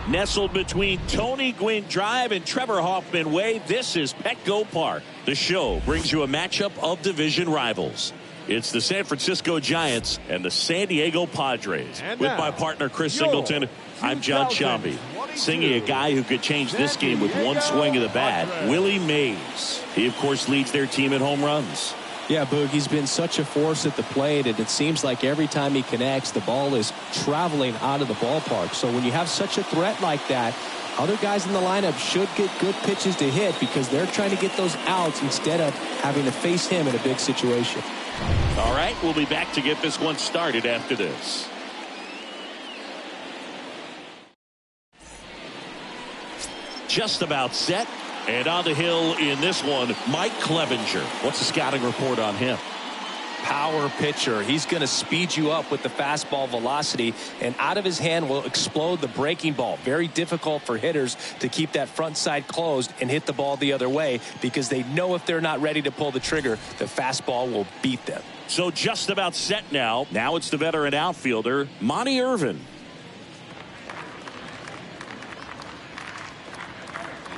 Nestled between Tony Gwynn Drive and Trevor Hoffman Way, this is Petco Park. The show brings you a matchup of division rivals. It's the San Francisco Giants and the San Diego Padres. And with now, my partner Chris Singleton, I'm John Shambi. Singing a guy who could change this game with one swing of the bat, Willie Mays. He, of course, leads their team in home runs. Yeah, Boog, he's been such a force at the plate, and it seems like every time he connects, the ball is traveling out of the ballpark. So when you have such a threat like that, other guys in the lineup should get good pitches to hit because they're trying to get those outs instead of having to face him in a big situation. All right, we'll be back to get this one started after this. Just about set. And on the hill in this one, Mike Clevenger. What's the scouting report on him? Power pitcher. He's going to speed you up with the fastball velocity, and out of his hand will explode the breaking ball. Very difficult for hitters to keep that front side closed and hit the ball the other way because they know if they're not ready to pull the trigger, the fastball will beat them. So just about set now. Now it's the veteran outfielder, Monty Irvin.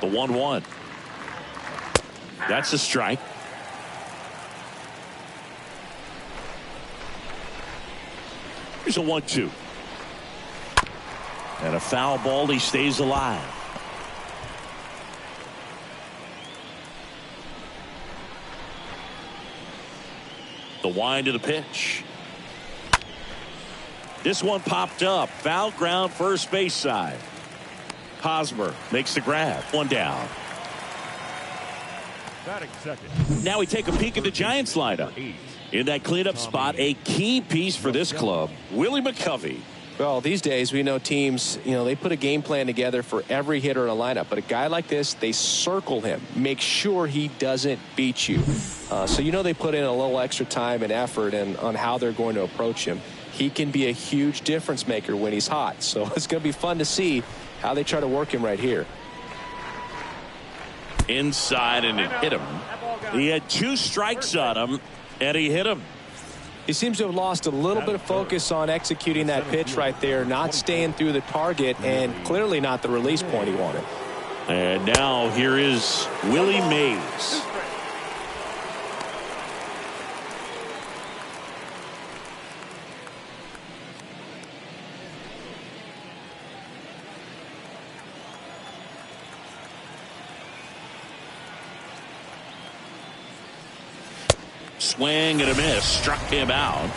The 1-1. That's a strike. Here's a 1-2. And a foul ball. He stays alive. The wind of the pitch. This one popped up. Foul ground first base side. Hosmer makes the grab. One down. Now we take a peek at the Giants lineup. In that cleanup spot, a key piece for this club, Willie Mccovey. Well, these days we know teams, they put a game plan together for every hitter in a lineup. But a guy like this, they circle him, make sure he doesn't beat you. So they put in a little extra time and effort on how they're going to approach him. He can be a huge difference maker when he's hot. So it's going to be fun to see how they try to work him right here. Inside, and it hit him. He had 2 strikes on him, and he hit him. He seems to have lost a little bit of focus on executing that pitch right there, not staying through the target, and clearly not the release point he wanted. And now here is Willie Mays. Swing and a miss. Struck him out.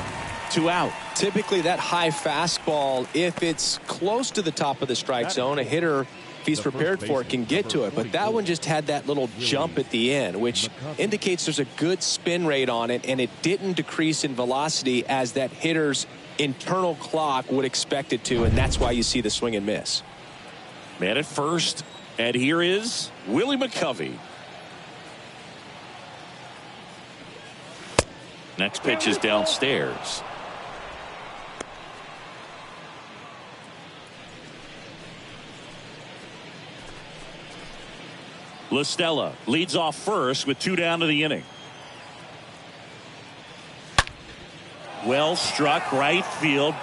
2 out. Typically that high fastball, if it's close to the top of the strike zone, a hitter, if he's prepared for it, can get to it. But that one just had that little jump at the end, which indicates there's a good spin rate on it, and it didn't decrease in velocity as that hitter's internal clock would expect it to, and that's why you see the swing and miss. Man at first, and here is Willie Mccovey. Next pitch is downstairs. LaStella leads off first with 2 down to the inning. Well struck, right field.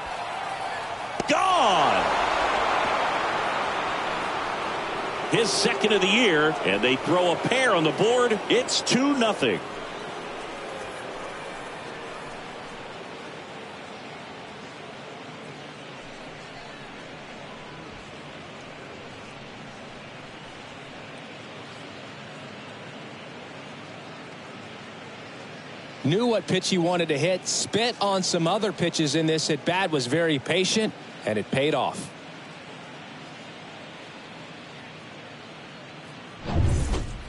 Gone! His second of the year, and they throw a pair on the board. It's 2-0. Knew what pitch he wanted to hit, spent on some other pitches in this at bat, was very patient, and it paid off.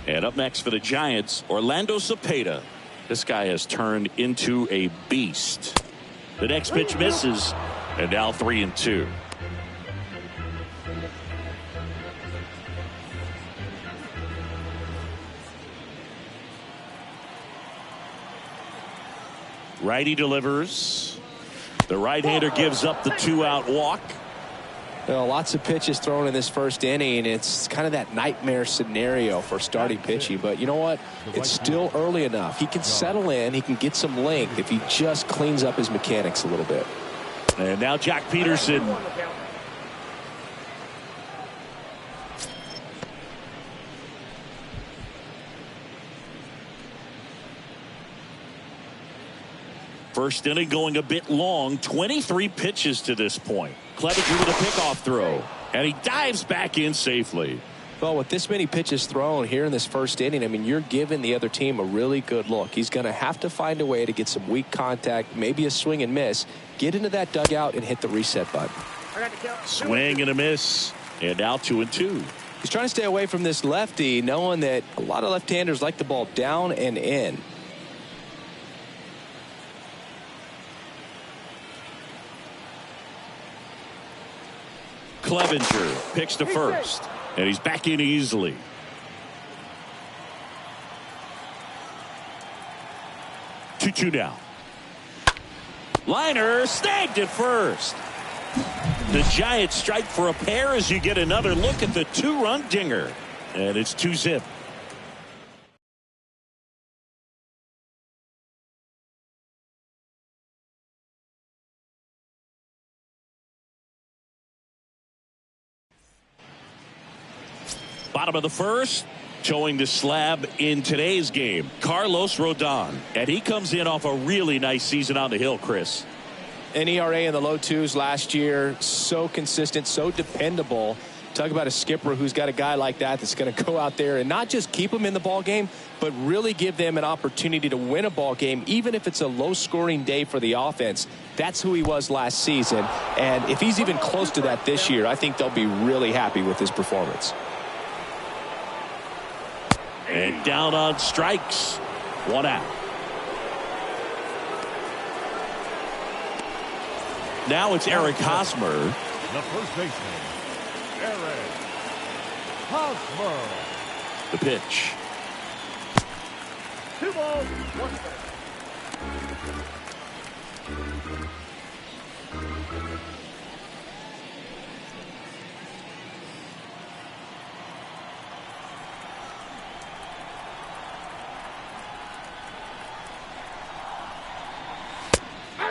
And up next for the Giants, Orlando Cepeda. This guy has turned into a beast. The next pitch misses, and now 3-2. Righty delivers. The right-hander gives up the 2-out walk. Well, lots of pitches thrown in this first inning. It's kind of that nightmare scenario for starting pitching. But you know what? It's still early enough. He can settle in. He can get some length if he just cleans up his mechanics a little bit. And now Jack Peterson. First inning going a bit long. 23 pitches to this point. Clevenger with a pickoff throw. And he dives back in safely. Well, with this many pitches thrown here in this first inning, I mean, you're giving the other team a really good look. He's going to have to find a way to get some weak contact, maybe a swing and miss, get into that dugout and hit the reset button. Swing and a miss. And now 2-2. He's trying to stay away from this lefty, knowing that a lot of left-handers like the ball down and in. Clevenger picks to first. And he's back in easily. Two now. Liner snagged at first. The Giants strike for a pair as you get another look at the two-run dinger. And it's 2-zip. Bottom of the first, showing the slab in today's game, Carlos Rodon. And he comes in off a really nice season on the hill, Chris. An ERA in the low twos last year. So consistent, so dependable. Talk about a skipper who's got a guy like that that's going to go out there and not just keep them in the ball game, but really give them an opportunity to win a ball game, even if it's a low-scoring day for the offense. That's who he was last season. And if he's even close to that this year, I think they'll be really happy with his performance. And down on strikes. 1 out. Now it's Eric Hosmer. The first baseman, Eric Hosmer. The pitch. 2 balls, 1 strike.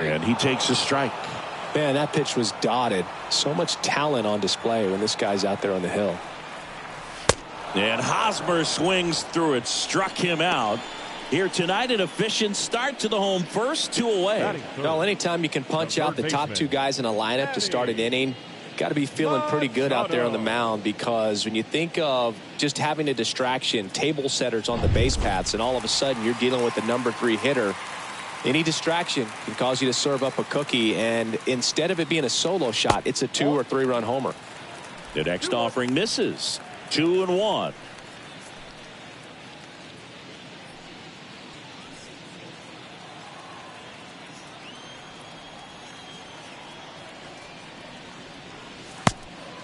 And he takes a strike. Man, that pitch was dotted. So much talent on display when this guy's out there on the hill. And Hosmer swings through it, struck him out. Here tonight, an efficient start to the home first, 2 away. Well, anytime you can punch out the top 2 guys in a lineup to start an inning, got to be feeling pretty good out there on the mound, because when you think of just having a distraction, table setters on the base paths, and all of a sudden you're dealing with the number 3 hitter, any distraction can cause you to serve up a cookie, and instead of it being a solo shot, it's a 2 or 3 run homer. The next offering misses. 2-1.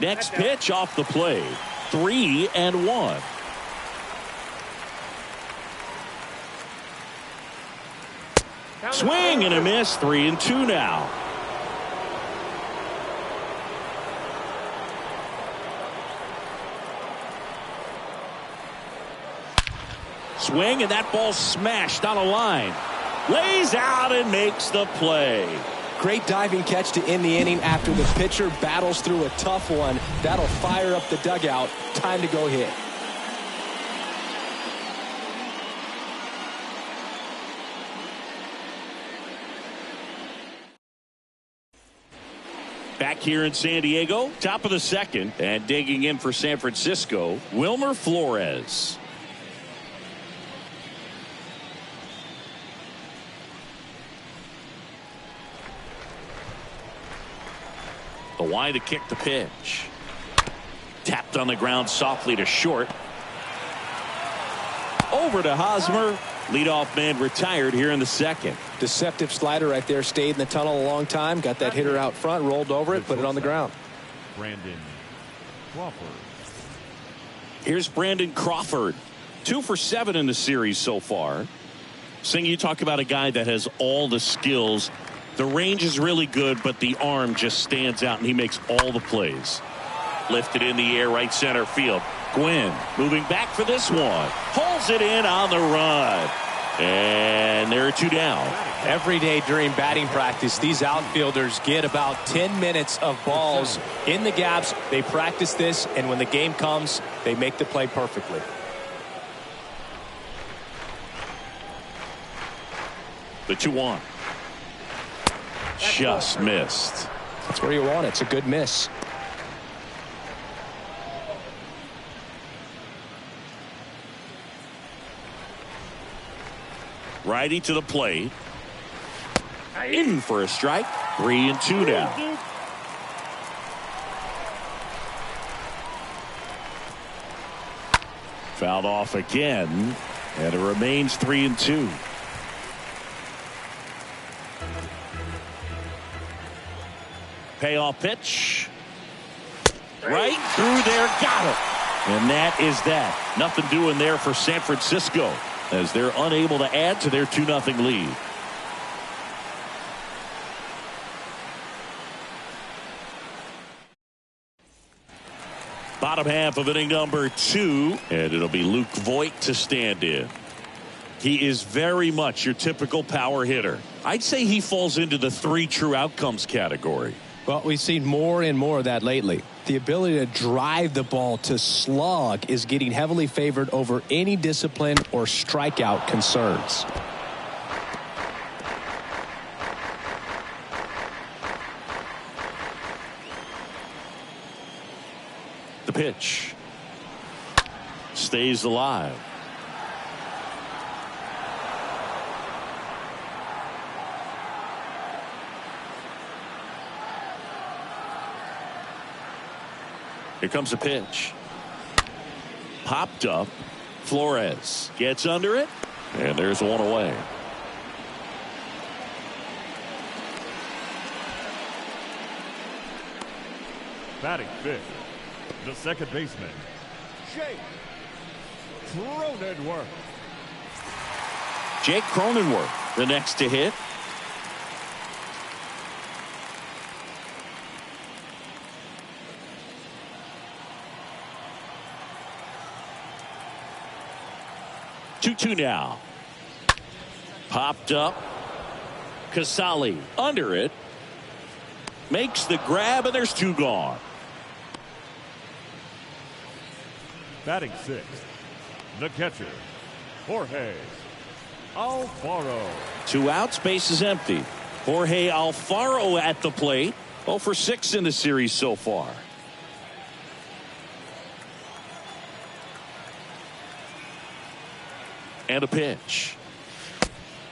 Next pitch off the plate. 3-1. Swing and a miss. 3-2 now. Swing, and that ball smashed on a line. Lays out and makes the play. Great diving catch to end the inning after the pitcher battles through a tough one. That'll fire up the dugout. Time to go hit. Back here in San Diego, top of the second, and digging in for San Francisco, Wilmer Flores. The wide to kick the pitch. Tapped on the ground softly to short. Over to Hosmer. Leadoff man retired here in the second. Deceptive slider right there. Stayed in the tunnel a long time. Got that hitter out front. Rolled over it. Put it on the ground. Brandon Crawford. Here's Brandon Crawford. 2 for 7 in the series so far. Sing, you talk about a guy that has all the skills. The range is really good, but the arm just stands out, and he makes all the plays. Lifted in the air, right center field. Gwynn moving back for this one. Pulls it in on the run. And there are 2 down. Every day during batting practice, these outfielders get about 10 minutes of balls in the gaps. They practice this, and when the game comes, they make the play perfectly. The 2-1. just missed. That's where you want it. It's a good miss. Righty to the plate. In for a strike. 3-2 now. Fouled off again, and it remains 3-2. Payoff pitch. Right through there, got it. And that is that. Nothing doing there for San Francisco as they're unable to add to their 2-0 lead. Bottom half of inning number 2, and it'll be Luke Voit to stand in. He is very much your typical power hitter. I'd say he falls into the 3 true outcomes category. Well, we've seen more and more of that lately. The ability to drive the ball to slug is getting heavily favored over any discipline or strikeout concerns. The pitch stays alive. Here comes the pitch. Popped up. Flores gets under it, and there's one away. Batting fifth, the second baseman, Jake Cronenworth. Jake Cronenworth, the next to hit. Two now. Popped up. Casali under it. Makes the grab, and there's 2 gone. Batting sixth, the catcher, Jorge Alfaro. 2 outs, base is empty. Jorge Alfaro at the plate. 0 for 6 in the series so far. And a pitch.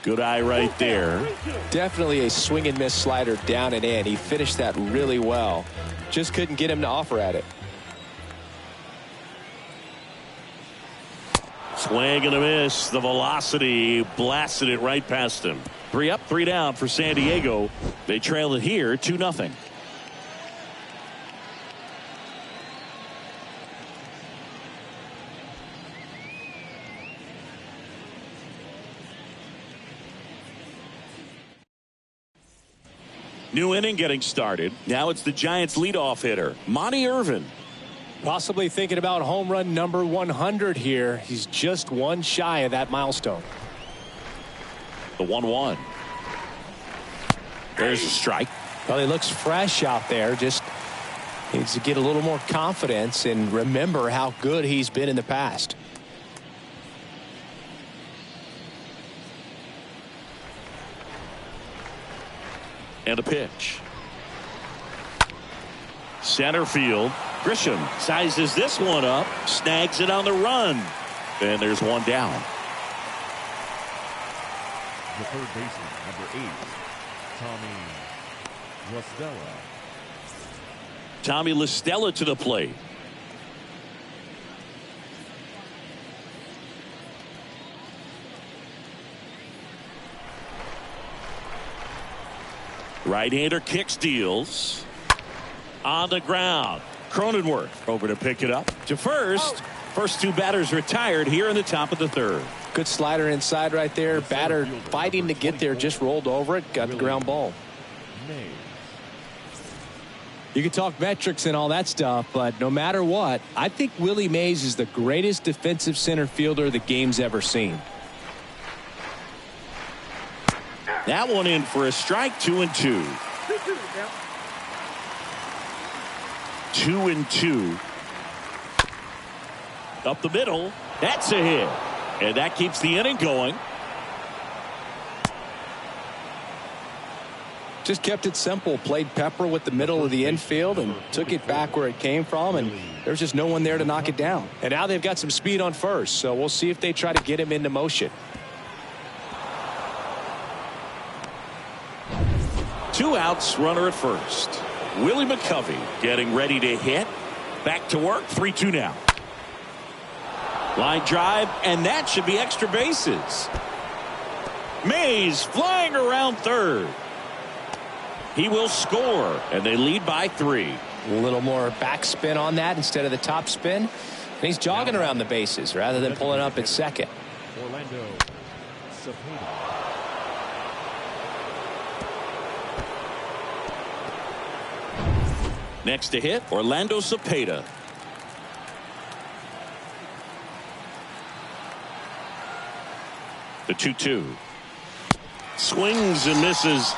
Good eye right there. Definitely a swing and miss slider down and in. He finished that really well. Just couldn't get him to offer at it. Swing and a miss. The velocity blasted it right past him. 3 up, 3 down for San Diego. They trail it here 2-0. New inning getting started. Now it's the Giants leadoff hitter, Monty Irvin. Possibly thinking about home run number 100 here. He's just 1 shy of that milestone. The 1-1. There's a strike. Well, he looks fresh out there. Just needs to get a little more confidence and remember how good he's been in the past. And a pitch. Center field. Grisham sizes this one up. Snags it on the run. And there's 1 down. The third baseman, number 8, Tommy Listella. Tommy Listella to the plate. Right-hander kicks, deals. On the ground. Cronenworth over to pick it up. To first. First 2 batters retired here in the top of the 3rd. Good slider inside right there. Batter fighting to get there. Just rolled over it. Got the ground ball. You can talk metrics and all that stuff, but no matter what, I think Willie Mays is the greatest defensive center fielder the game's ever seen. That one in for a strike. 2-2. 2-2. Up the middle. That's a hit. And that keeps the inning going. Just kept it simple. Played pepper with the middle of the infield and took it back where it came from, and there's just no one there to knock it down. And now they've got some speed on first, so we'll see if they try to get him into motion. 2 outs, runner at first. Willie Mccovey getting ready to hit. Back to work, 3-2 now. Line drive, and that should be extra bases. Mays flying around third. He will score, and they lead by 3. A little more backspin on that instead of the top spin. And he's jogging around the bases rather than pulling up at second. Orlando Cepeda. Next to hit, Orlando Cepeda. The 2-2. Swings and misses.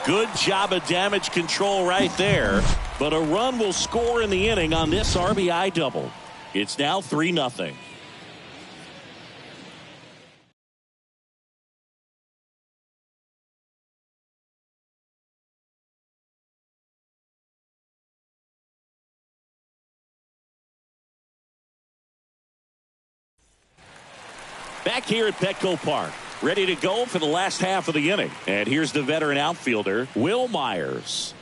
Good job of damage control right there. But a run will score in the inning on this RBI double. It's now 3-0. Back here at Petco Park, ready to go for the last half of the inning. And here's the veteran outfielder, Will Myers.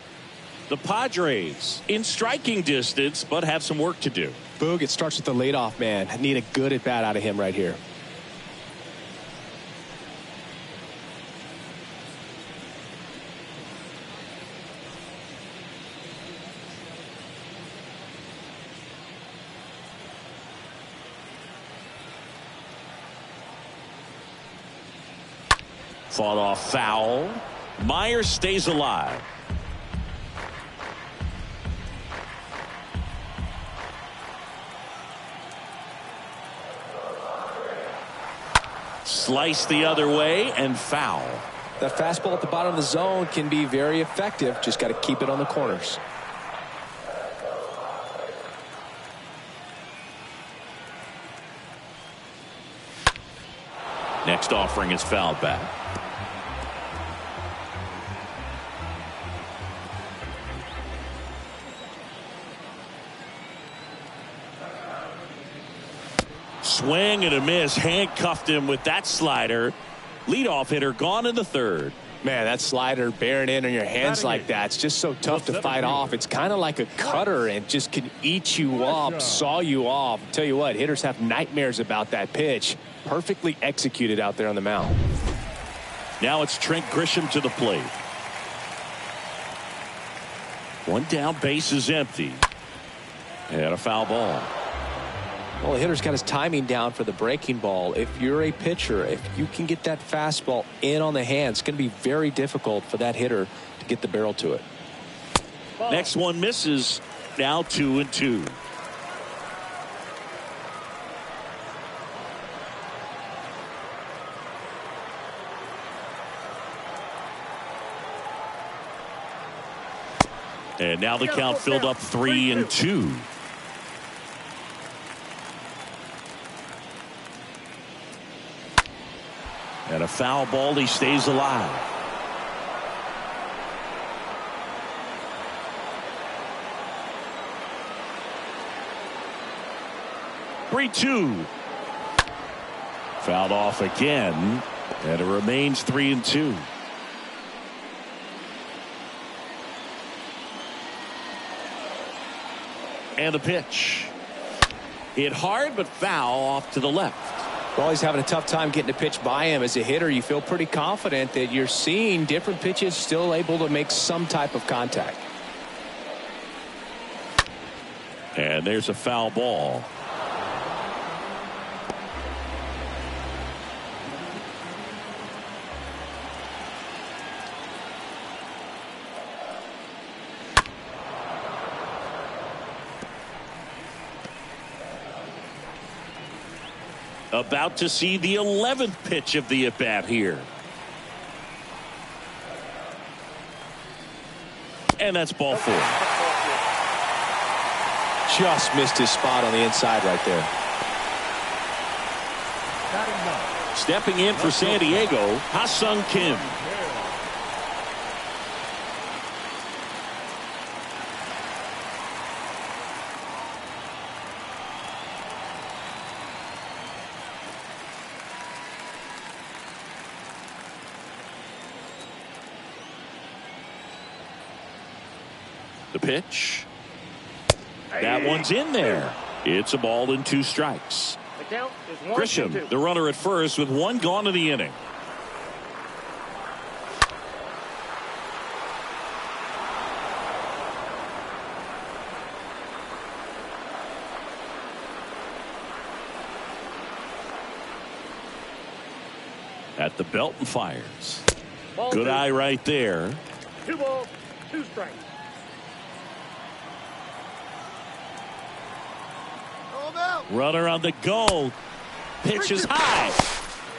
The Padres in striking distance, but have some work to do. Boog, it starts with the leadoff man. Need a good at bat out of him right here. Fought off foul. Myers stays alive. Slice the other way and foul. That fastball at the bottom of the zone can be very effective. Just got to keep it on the corners. Next offering is fouled back. Swing and a miss. Handcuffed him with that slider. Leadoff hitter gone in the third. Man, that slider bearing in on your hands like that, it's just so tough to fight off. It's kind of like a cutter and just can eat you up, saw you off. I'll tell you what, hitters have nightmares about that pitch. Perfectly executed out there on the mound. Now it's Trent Grisham to the plate. One down, base is empty. And a foul ball. Well, the hitter's got his timing down for the breaking ball. If you're a pitcher, if you can get that fastball in on the hand, it's going to be very difficult for that hitter to get the barrel to it. Next one misses. Now 2-2. And now the count filled up 3-2. And a foul ball. He stays alive. (3-2). Fouled off again, and it remains 3-2. And the pitch. Hit hard, but foul off to the left. Well, he's having a tough time getting a pitch by him. As a hitter, you feel pretty confident that you're seeing different pitches still able to make some type of contact. And there's a foul ball. About to see the 11th pitch of the at-bat here. And that's ball 4. Just missed his spot on the inside right there. Stepping in for San Diego, Ha-Sung Kim. The pitch. That one's in there. It's a ball and 2 strikes. The count is 1-2. The runner at first with 1 gone in the inning. At the belt and fires. Good eye right there. 2 balls, 2 strikes. Runner on the go. Pitch is high.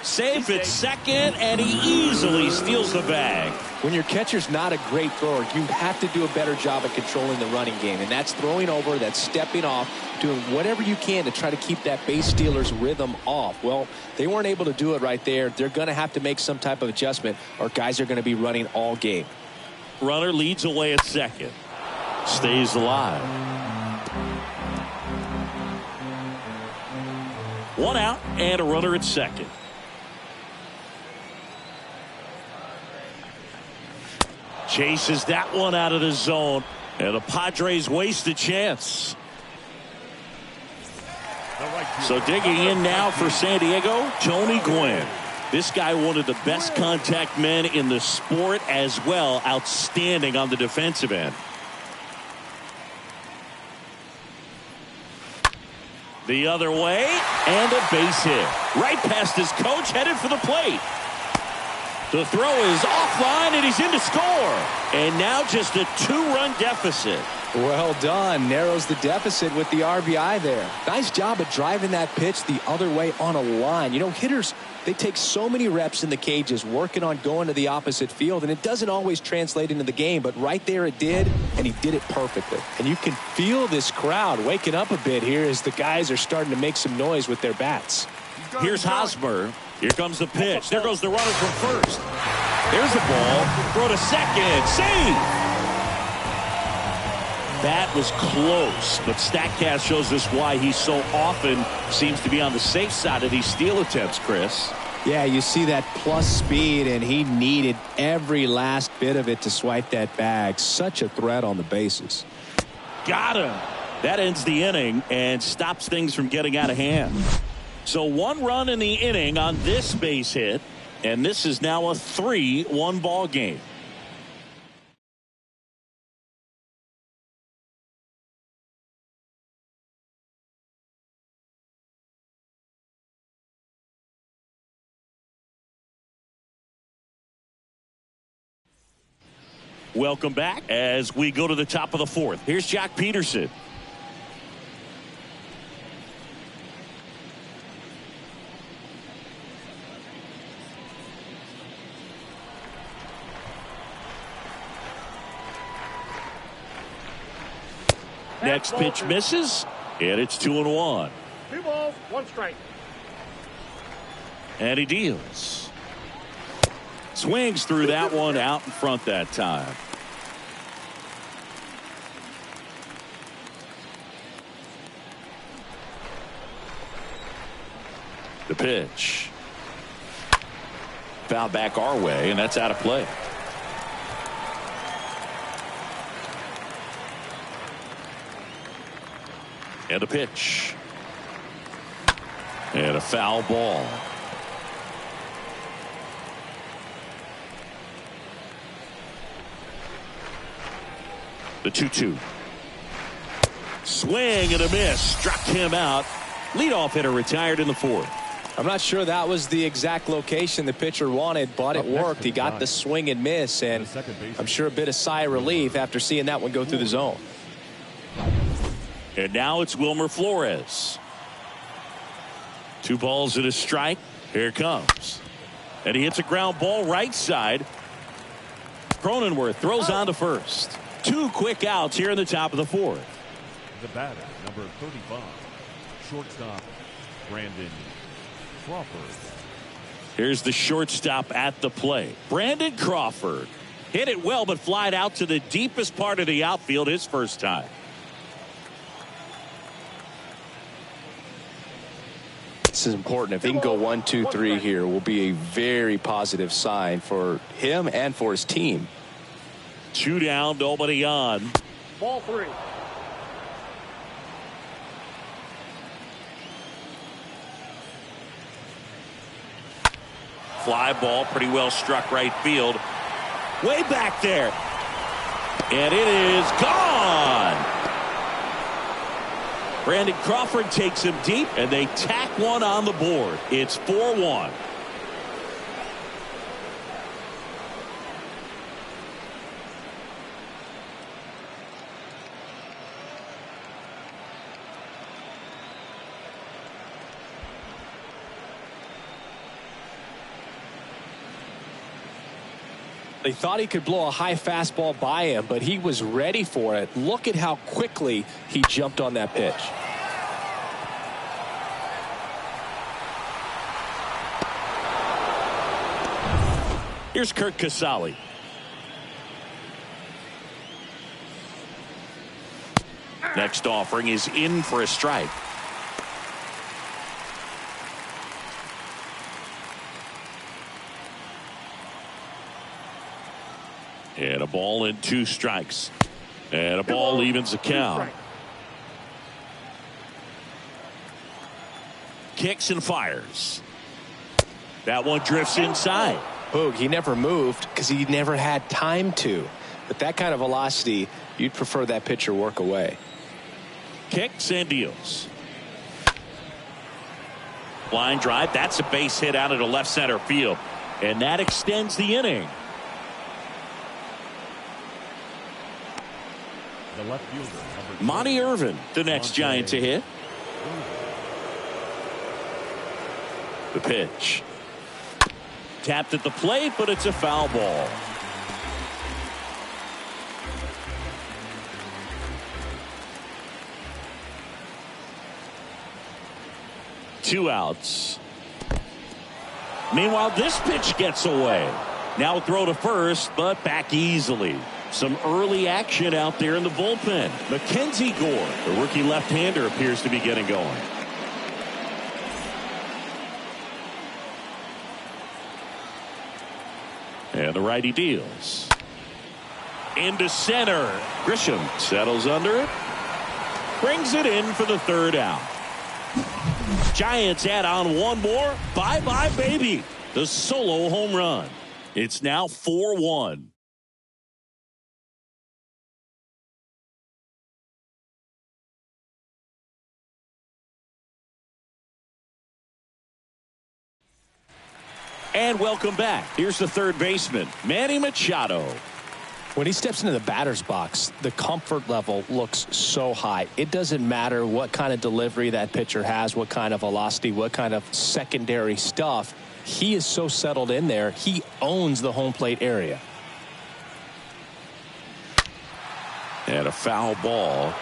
Safe at second, and he easily steals the bag. When your catcher's not a great thrower, you have to do a better job at controlling the running game. And that's throwing over, that's stepping off, doing whatever you can to try to keep that base stealer's rhythm off. Well, they weren't able to do it right there. They're going to have to make some type of adjustment, or guys are going to be running all game. Runner leads away at second. Stays alive. 1 out and a runner at second. Chases that one out of the zone, and the Padres waste a chance. So digging in now for San Diego, Tony Gwynn. This guy, one of the best contact men in the sport as well. Outstanding on the defensive end. The other way, and a base hit. Right past his coach, headed for the plate. The throw is offline, and he's in to score. And now just a 2-run deficit. Well done. Narrows the deficit with the RBI there. Nice job of driving that pitch the other way on a line. You know, hitters, they take so many reps in the cages working on going to the opposite field, and it doesn't always translate into the game, but right there it did, and he did it perfectly. And you can feel this crowd waking up a bit here as the guys are starting to make some noise with their bats. Here's Hosmer. Here comes the pitch. There goes the runner from first. There's the ball. Throw to second. Save! That was close, but StatCast shows us why he so often seems to be on the safe side of these steal attempts, Chris. Yeah, you see that plus speed, and he needed every last bit of it to swipe that bag. Such a threat on the bases. Got him. That ends the inning and stops things from getting out of hand. So 1 run in the inning on this base hit, and this is now a 3-1 ball game. Welcome back as we go to the top of the 4th. Here's Jack Peterson. Next pitch misses, and it's 2-1. 2 balls, 1 strike. And he deals. Swings through that one out in front that time. The pitch. Foul back our way, and that's out of play. And a pitch. And a foul ball. The 2-2. Swing and a miss. Struck him out. Leadoff hitter retired in the 4th. I'm not sure that was the exact location the pitcher wanted, but it worked. He got the swing and miss, and I'm sure a bit of sigh of relief after seeing that one go through the zone. And now it's Wilmer Flores. 2 balls and a strike. Here it comes. And he hits a ground ball right side. Cronenworth throws on to first. 2 quick outs here in the top of the 4th. The batter, number 35, shortstop, Brandon Crawford. Here's the shortstop at the plate. Brandon Crawford. Hit it well, but flied out to the deepest part of the outfield his first time. This is important. If he can go 1, 2, 3 here, will be a very positive sign for him and for his team. 2 down, nobody on. Ball 3. Fly ball, pretty well struck right field. Way back there. And it is gone. Brandon Crawford takes him deep, and they tack one on the board. It's 4-1. They thought he could blow a high fastball by him, but he was ready for it. Look at how quickly he jumped on that pitch. Here's Kurt Casale. Next offering is in for a strike. And a ball and 2 strikes. And a ball evens the count. Kicks and fires. That one drifts inside. Boog, he never moved because he never had time to. But that kind of velocity, you'd prefer that pitcher work away. Kicks and deals. Line drive. That's a base hit out into left center field. And that extends the inning. The left fielder, number Monty Irvin, the next Giant to hit. The pitch. Tapped at the plate, but it's a foul ball. Two outs. Meanwhile, this pitch gets away. Now throw to first, but back easily. Some early action out there in the bullpen. Mackenzie Gore, the rookie left-hander, appears to be getting going. And the righty deals. Into center. Grisham settles under it. Brings it in for the 3rd out. Giants add on one more. Bye-bye, baby. The solo home run. It's now 4-1. And welcome back. Here's the 3rd baseman, Manny Machado. When he steps into the batter's box, the comfort level looks so high. It doesn't matter what kind of delivery that pitcher has, what kind of velocity, what kind of secondary stuff. He is so settled in there. He owns the home plate area. And a foul ball.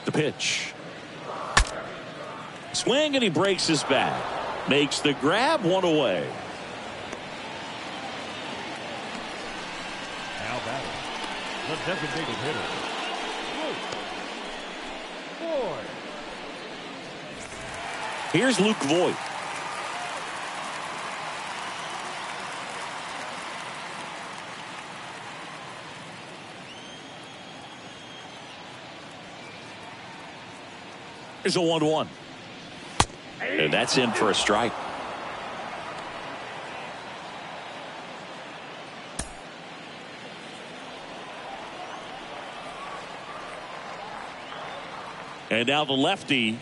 The pitch. Swing, and he breaks his back. Makes the grab, one away. Now batting, the designated hitter, Luke Voit. Here's Luke Voit. Here's a 1-1. And that's in for a strike. And now the lefty.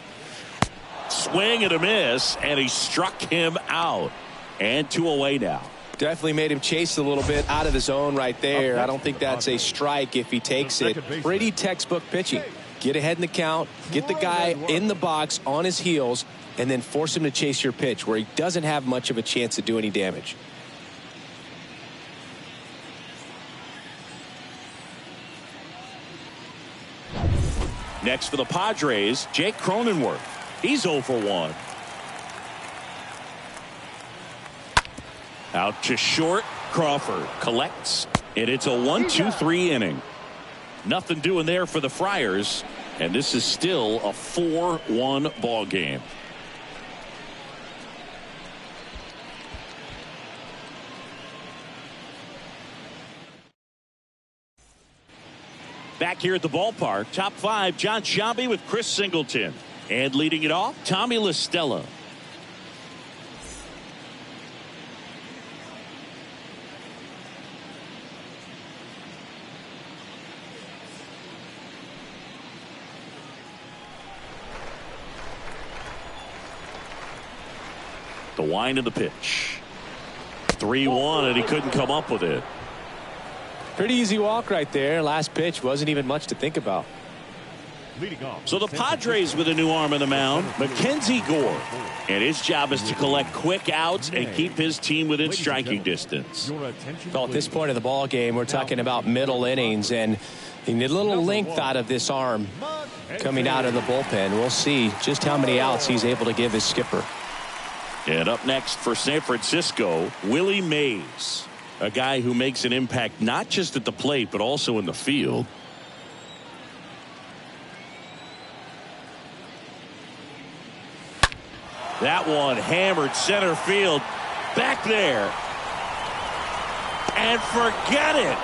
Swing and a miss, and he struck him out. And 2 away now. Definitely made him chase a little bit out of the zone right there. I don't think that's a strike if he takes it. Pretty textbook pitching. Get ahead in the count, get the guy in the box on his heels, and then force him to chase your pitch where he doesn't have much of a chance to do any damage. Next for the Padres, Jake Cronenworth. He's 0 for 1. Out to short. Crawford collects, and it's a 1-2-3 inning. Nothing doing there for the Friars, and this is still a 4-1 ball game. Back here at the ballpark, top 5, John Sciambi with Chris Singleton. And leading it off, Tommy La Stella. The wind of the pitch. 3-1, and he couldn't come up with it. Pretty easy walk right there. Last pitch wasn't even much to think about. So the Padres with a new arm on the mound, Mackenzie Gore. And his job is to collect quick outs and keep his team within striking distance. Well, at this point of the ball game, we're talking about middle innings, and you need a little length out of this arm coming out of the bullpen. We'll see just how many outs he's able to give his skipper. And up next for San Francisco, Willie Mays, a guy who makes an impact not just at the plate but also in the field. That one hammered center field, back there, and forget it.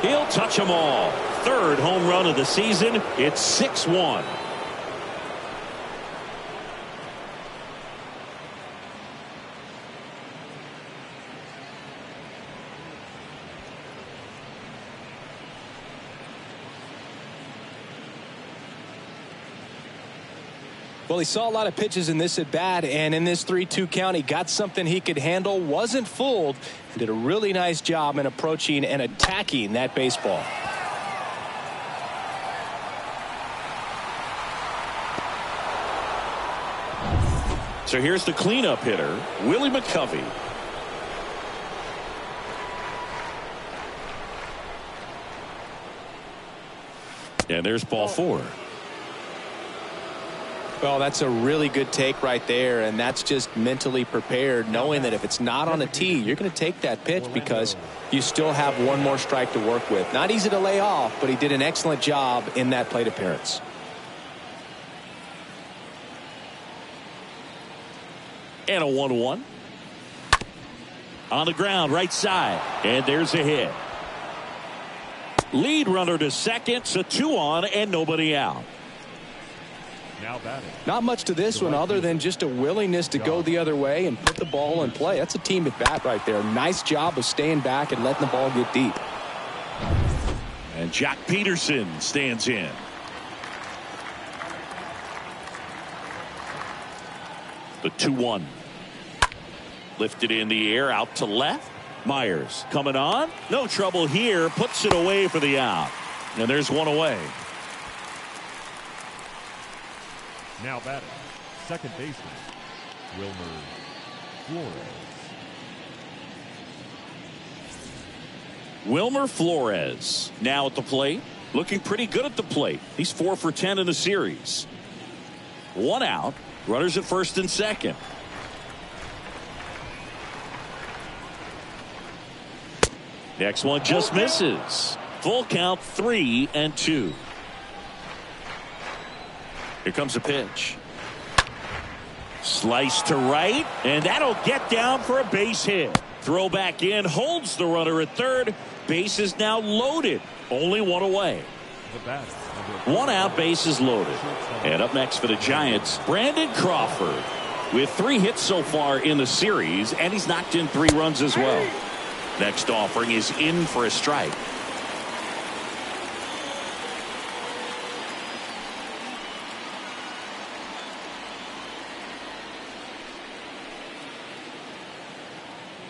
He'll touch them all. Third home run of the season. It's 6-1. Well, he saw a lot of pitches in this at bat, and in this 3-2 count, he got something he could handle, wasn't fooled, and did a really nice job in approaching and attacking that baseball. So here's the cleanup hitter, Willie Mccovey. And there's ball 4. Well, that's a really good take right there, and that's just mentally prepared, knowing that if it's not on a tee, you're going to take that pitch because you still have one more strike to work with. Not easy to lay off, but he did an excellent job in that plate appearance. And a 1-1. On the ground, right side. And there's a hit. Lead runner to second, so 2 on and nobody out. Not much to this one other than just a willingness to go the other way and put the ball in play. That's a team at bat right there. Nice job of staying back and letting the ball get deep. And Jack Peterson stands in. The 2-1. Lifted in the air out to left. Myers coming on. No trouble here. Puts it away for the out. And there's one away. Now batting, second baseman, Wilmer Flores. Wilmer Flores now at the plate. Looking pretty good at the plate. He's 4 for 10 in the series. 1 out. Runners at first and second. Next one just misses. Full count, 3-2. Here comes a pitch. Slice to right, and that'll get down for a base hit. Throw back in, holds the runner at third. Base is now loaded. Only 1 away. 1 out, base is loaded. And up next for the Giants, Brandon Crawford. With 3 hits so far in the series, and he's knocked in 3 runs as well. Next offering is in for a strike.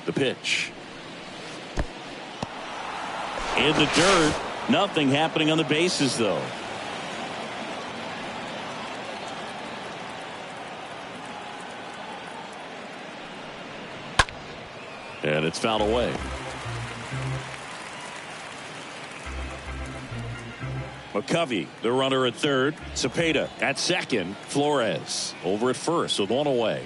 The pitch. In the dirt. Nothing happening on the bases, though. And it's fouled away. Mccovey, the runner at third. Cepeda at second. Flores over at first with 1 away.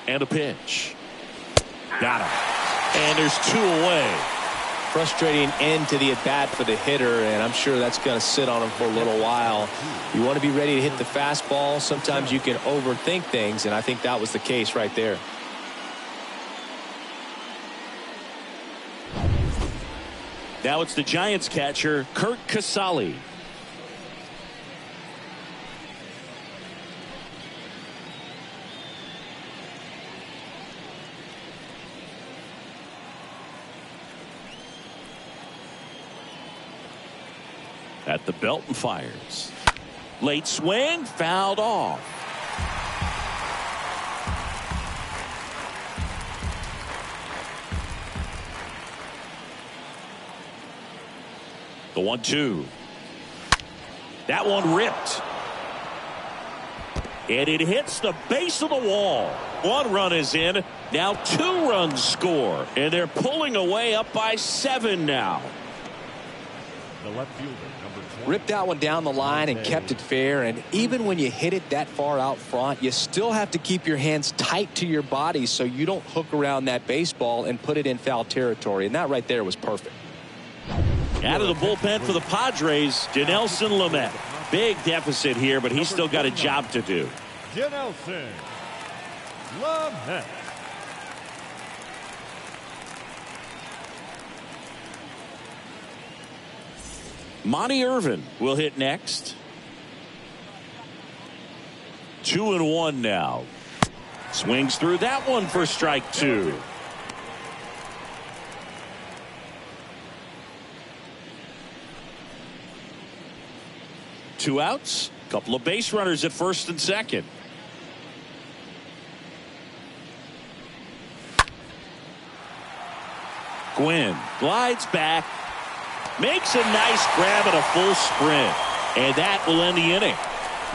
And a pitch. Got him. And there's 2 away. frustrating end to the at-bat for the hitter, and I'm sure that's going to sit on him for a little while. You want to be ready to hit the fastball. Sometimes you can overthink things, and I think that was the case right there. Now it's the Giants catcher, Curt Casale. At the belt and fires. Late swing, fouled off. The 1-2. That one ripped. And it hits the base of the wall. One run is in. Now 2 runs score. And they're pulling away up by 7 now. The left fielder, number 20. Ripped that one down the line and kept it fair. And even when you hit it that far out front, you still have to keep your hands tight to your body so you don't hook around that baseball and put it in foul territory. And that right there was perfect. Out of the bullpen for the Padres, Dinelson Lamet. Big deficit here, but he's still got a job to do. Dinelson Lamet. Monty Irvin will hit next. 2-1 now. Swings through that one for strike 2. Two outs. Couple of base runners at first and second. Gwynn glides back. Makes a nice grab at a full sprint. And that will end the inning.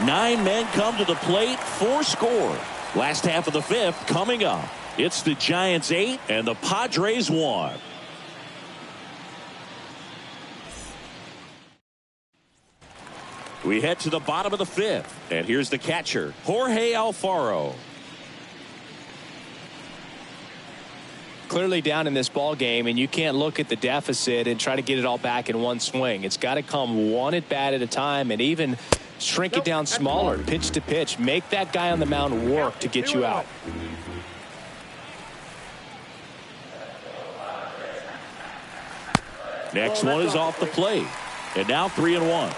9 men come to the plate, 4 score. Last half of the 5th coming up. It's the Giants 8 and the Padres 1. We head to the bottom of the 5th. And here's the catcher, Jorge Alfaro. Clearly down in this ball game, and you can't look at the deficit and try to get it all back in one swing. It's got to come one at bat at a time, and even shrink it down smaller, pitch to pitch. Make that guy on the mound work to get you out. Next one is off the plate. And now 3-1.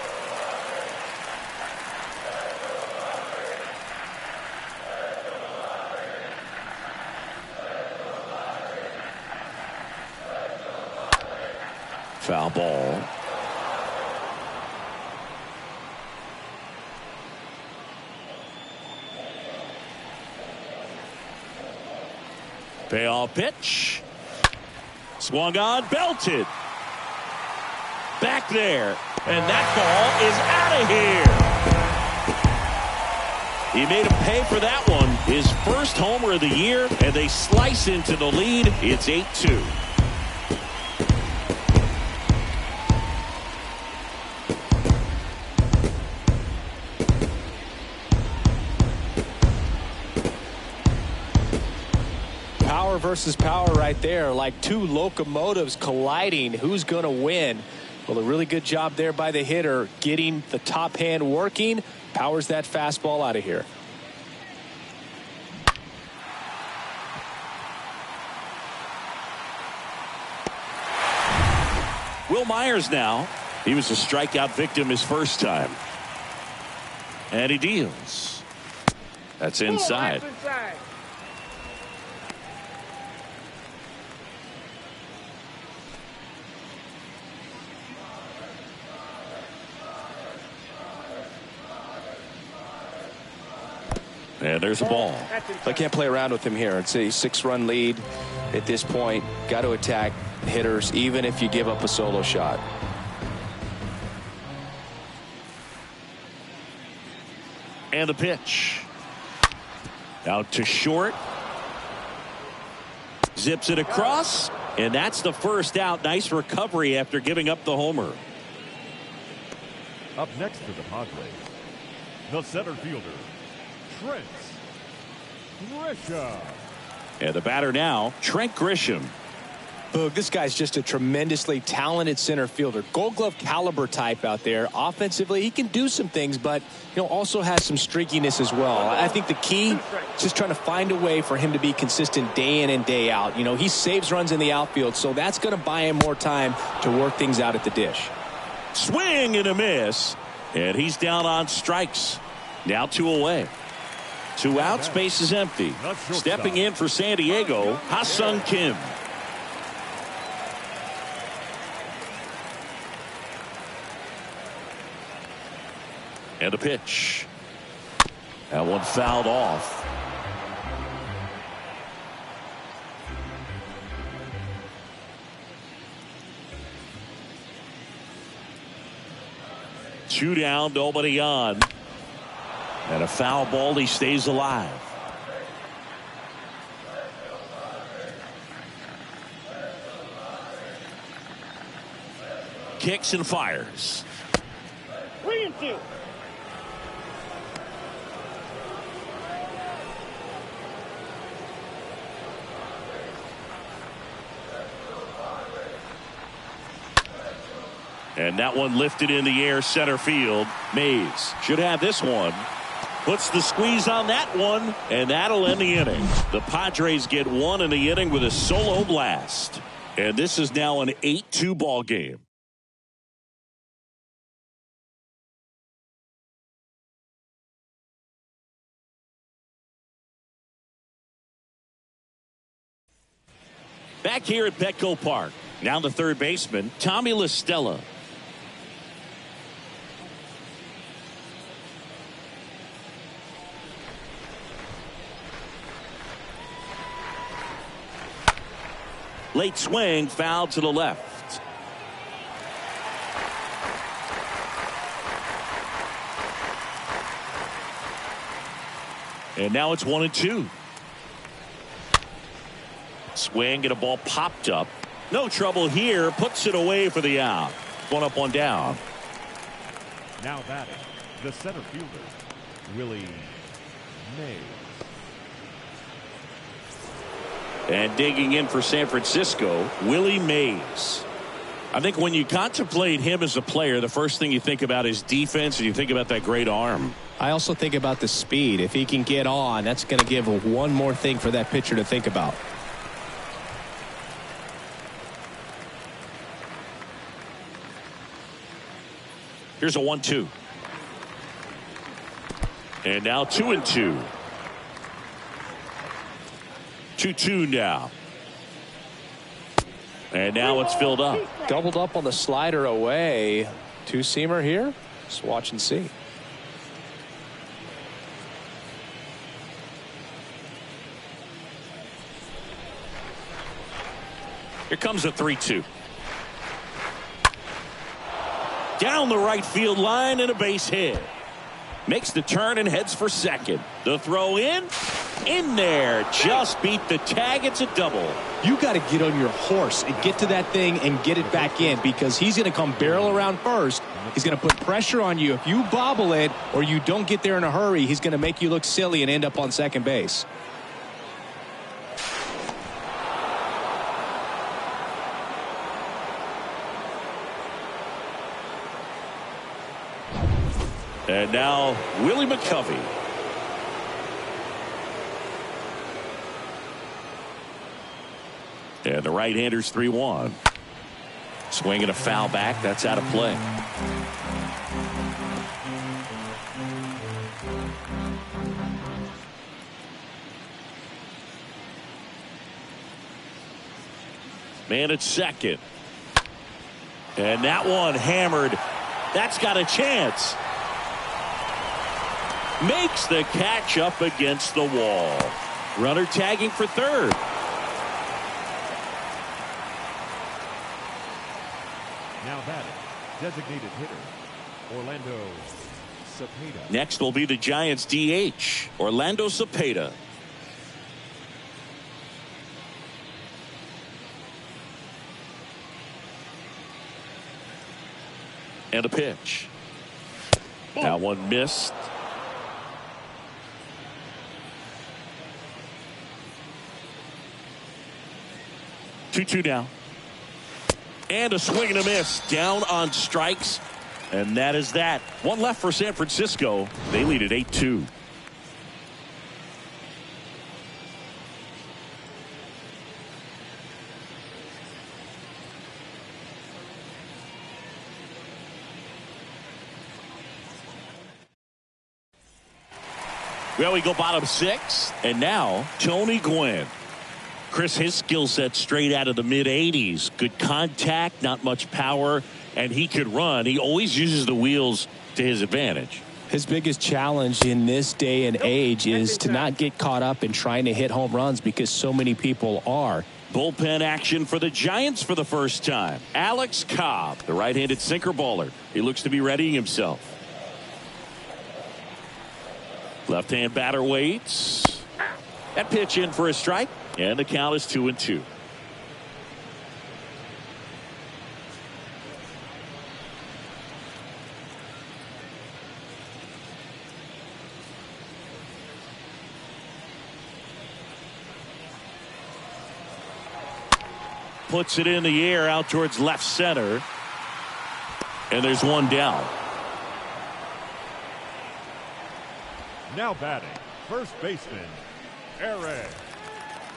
Foul ball. Payoff pitch. Swung on, belted. Back there. And that ball is out of here. He made him pay for that one. His first homer of the year, and they slice into the lead. It's 8-2. Power versus power right there, like 2 locomotives colliding. Who's going to win? Well, a really good job there by the hitter, getting the top hand working. Powers that fastball out of here. Will Myers now. He was a strikeout victim his first time. And he deals. That's inside. And there's a ball. I can't play around with him here. It's a 6-run lead at this point. Got to attack hitters even if you give up a solo shot. And the pitch. Out to short. Zips it across. And that's the first out. Nice recovery after giving up the homer. Up next for the Padres, the center fielder, Trent Grisham. And the batter now, Trent Grisham. Boog, this guy's just a tremendously talented center fielder. Gold Glove caliber type out there. Offensively, he can do some things, but also has some streakiness as well. I think the key is just trying to find a way for him to be consistent day in and day out. He saves runs in the outfield, so that's going to buy him more time to work things out at the dish. Swing and a miss, and he's down on strikes. Now 2 away. 2 outs, base is empty. Stepping in for San Diego, Ha-Sung Kim. And a pitch. That one fouled off. Two down, nobody on. And a foul ball, he stays alive. Kicks and fires. 3-2. And that one lifted in the air, center field. Mays should have this one. Puts the squeeze on that one, and that'll end the inning. The Padres get 1 in the inning with a solo blast. And this is now an 8-2 ball game. Back here at Petco Park. Now the third baseman, Tommy La Stella. Late swing, foul to the left. And now it's 1-2. Swing and a ball popped up. No trouble here. Puts it away for the out. 1 up, 1 down. Now batting, the center fielder, Willie Mays. And digging in for San Francisco, Willie Mays. I think when you contemplate him as a player, the first thing you think about is defense, and you think about that great arm. I also think about the speed. If he can get on, that's going to give one more thing for that pitcher to think about. Here's a 1-2. And now 2-2. 2-2 now. And now it's filled up. Doubled up on the slider away. Two-seamer here. Just watch and see. Here comes a 3-2. Down the right field line and a base hit. Makes the turn and heads for second. The throw in there. Just beat the tag. It's a double. You got to get on your horse and get to that thing and get it back in, because he's going to come barrel around first. He's going to put pressure on you. If you bobble it or you don't get there in a hurry, he's going to make you look silly and end up on second base. And now Willie Mccovey. And the right-hander's 3-1. Swinging a foul back. That's out of play. Man at second. And that one hammered. That's got a chance. Makes the catch up against the wall. Runner tagging for third. Now batting, designated hitter, Orlando Cepeda. Next will be the Giants DH, Orlando Cepeda. And a pitch. That one missed. Two now. And a swing and a miss. Down on strikes. And that is that. One left for San Francisco. They lead at 8-2. Well, we go bottom 6. And now, Tony Gwynn. Chris, his skill set straight out of the mid-80s. Good contact, not much power, and he could run. He always uses the wheels to his advantage. His biggest challenge in this day and age is to not get caught up in trying to hit home runs because so many people are. Bullpen action for the Giants for the first time. Alex Cobb, the right-handed sinker baller. He looks to be readying himself. Left-hand batter waits. That pitch in for a strike, and the count is 2-2. Puts it in the air out towards left center, and there's one down. Now batting, first baseman, Eric.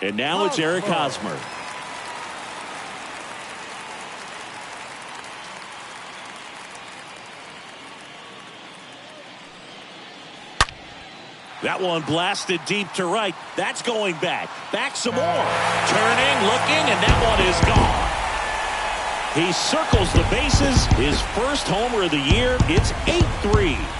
And now it's Eric Hosmer. That one blasted deep to right. That's going back. Back some more. Turning, looking, and that one is gone. He circles the bases. His first homer of the year. It's 8-3.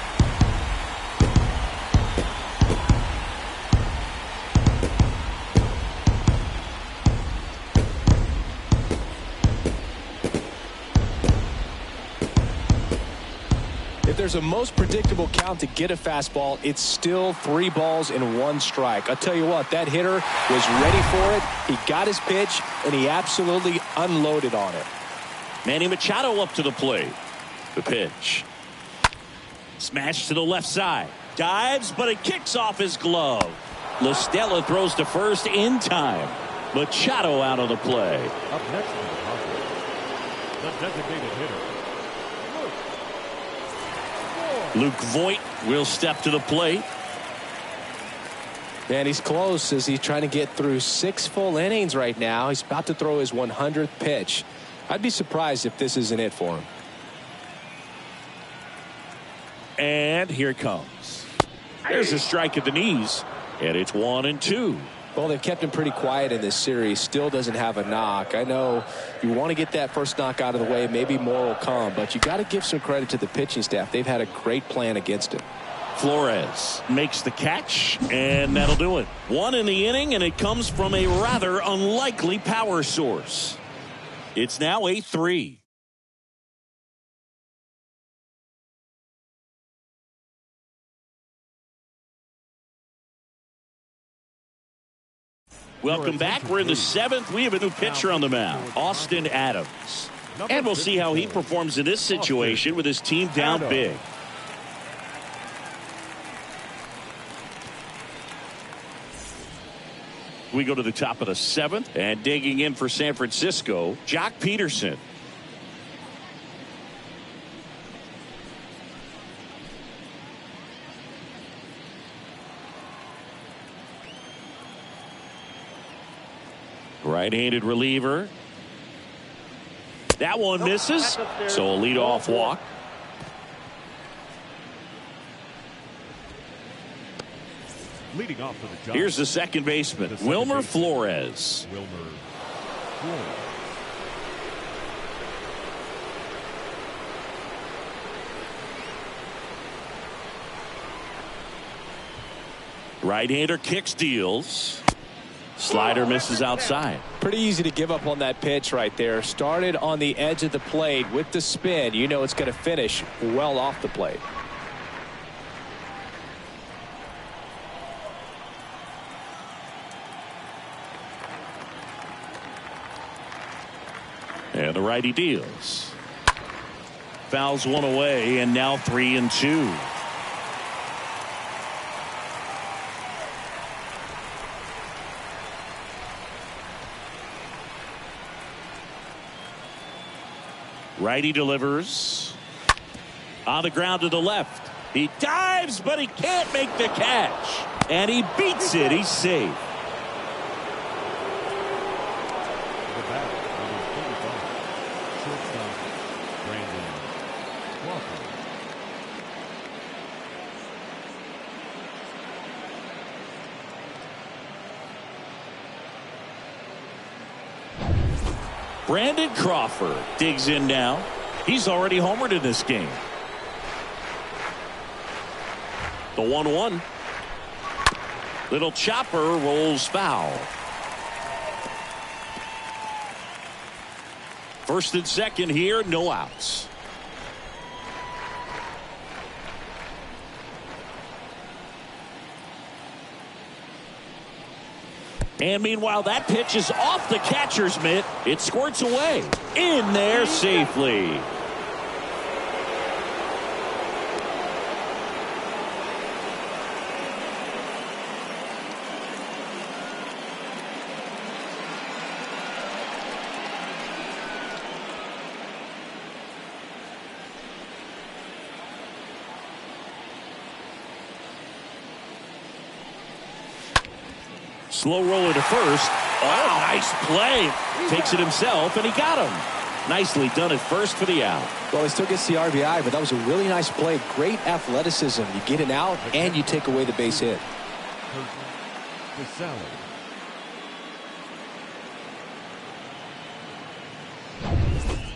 If there's a most predictable count to get a fastball, it's still 3 balls and 1 strike. I'll tell you what, that hitter was ready for it. He got his pitch, and he absolutely unloaded on it. Manny Machado up to the plate. The pitch. Smash to the left side. Dives, but it kicks off his glove. La Stella throws to first in time. Machado out of the play. Up next to the Padres, the designated hitter, Luke Voit will step to the plate. Man, he's close as he's trying to get through 6 full innings right now. He's about to throw his 100th pitch. I'd be surprised if this isn't it for him. And here it comes. There's a strike at the knees, and it's 1-2. Well, they've kept him pretty quiet in this series. Still doesn't have a knock. I know you want to get that first knock out of the way. Maybe more will come, but you got to give some credit to the pitching staff. They've had a great plan against him. Flores makes the catch, and that'll do it. 1 in the inning, and it comes from a rather unlikely power source. It's now 8-3. Welcome back. We're in the 7th. We have a new pitcher on the mound, Austin Adams. And we'll see how he performs in this situation with his team down big. We go to the top of the 7th, and digging in for San Francisco, Jock Peterson. Right-handed reliever. That one misses, so a leadoff walk. leading off for the Giants. Here's the second baseman, Wilmer Flores. Wilmer Flores. Right-hander kicks, deals. Slider misses outside. Pretty easy to give up on that pitch right there. Started on the edge of the plate with the spin. You know it's going to finish well off the plate. And the righty deals. Fouls one away, and now 3-2. Righty delivers. On the ground to the left. He dives, but he can't make the catch. And he beats it. He's safe. Shortstop, Crawford. Brandon Crawford digs in now. He's already homered in this game. The 1-1. Little chopper rolls foul. First and second here, no outs. And meanwhile, that pitch is off the catcher's mitt. It squirts away. In there safely. Slow roller to first. Oh, nice play. Takes it himself, and he got him. Nicely done at first for the out. Well, he still gets the RBI, but that was a really nice play. Great athleticism. You get it out, and you take away the base hit.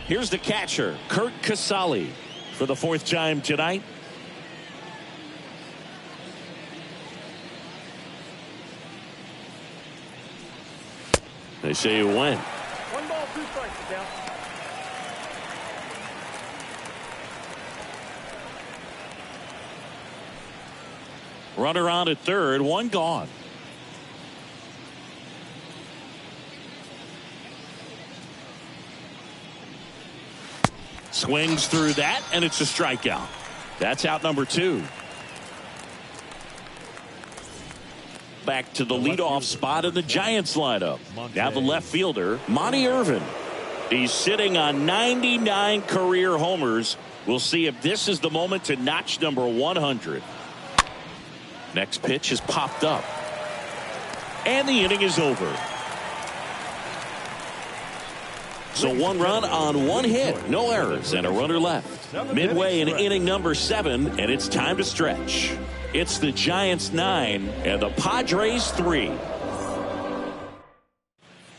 Here's the catcher, Curt Casali, for the fourth time tonight. They say you win. 1 ball, 2 strikes, down. Runner on at third, 1 gone. Swings through that, and it's a strikeout. That's out number 2. Back to the leadoff spot in the Giants lineup. Now the left fielder, Monty Irvin. He's sitting on 99 career homers. We'll see if this is the moment to notch number 100. Next pitch is popped up. And the inning is over. So 1 run on 1 hit, no errors, and a runner left. Midway in inning number 7, and it's time to stretch. It's the Giants 9 and the Padres 3.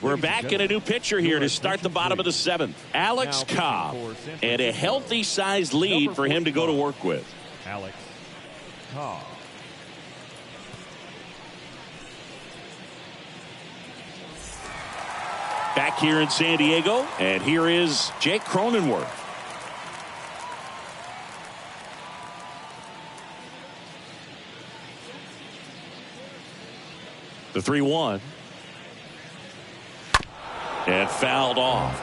We're back in a new pitcher here to start the bottom of the 7th. Alex Cobb, and a healthy sized lead for him to go to work with. Alex Cobb. Back here in San Diego, and here is Jake Cronenworth. The 3-1. And fouled off.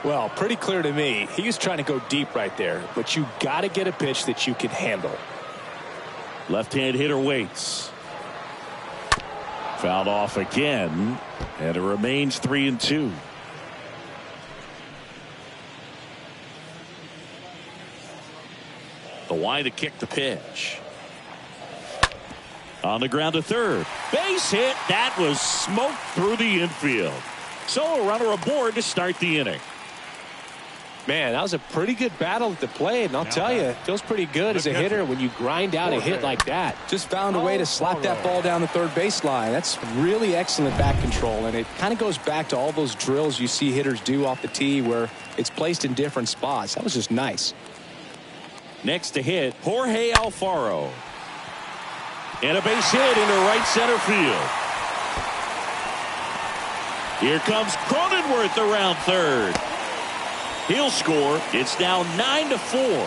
Well, pretty clear to me. He was trying to go deep right there, but you got to get a pitch that you can handle. Left-hand hitter waits. Fouled off again, and it remains 3-2. The Y to kick the pitch. On the ground to third. Base hit. That was smoked through the infield. So a runner aboard to start the inning. Man, that was a pretty good battle at the plate, and I'll tell you, it feels pretty good as a hitter when you grind out a hit like that. Just found a way to slap that ball down the third baseline. That's really excellent back control, and it kind of goes back to all those drills you see hitters do off the tee where it's placed in different spots. That was just nice. Next to hit, Jorge Alfaro. And a base hit into right center field. Here comes Cronenworth around third. He'll score. It's now 9-4.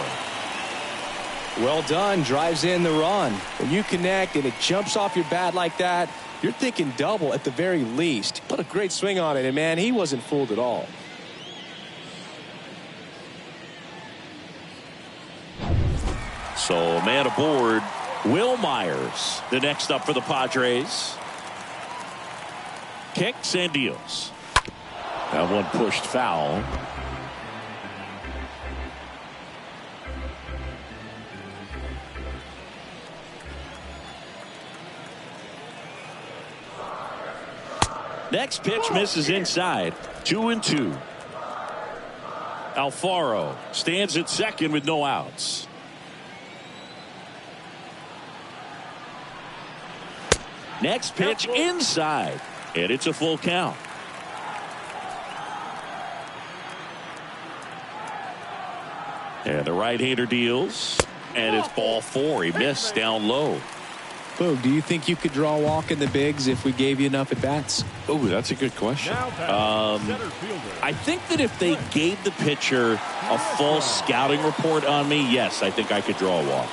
Well done. Drives in the run. When you connect and it jumps off your bat like that, you're thinking double at the very least. Put a great swing on it, and man, he wasn't fooled at all. So a man aboard, Will Myers, the next up for the Padres. Kicks and deals. That one pushed foul. Next pitch misses inside. 2-2. Alfaro stands at second with no outs. Next pitch inside, and it's a full count. And the right-hander deals, and it's ball 4. He missed down low. Boog, do you think you could draw a walk in the bigs if we gave you enough at bats? Oh, that's a good question. I think that if they gave the pitcher a full scouting report on me, yes, I think I could draw a walk.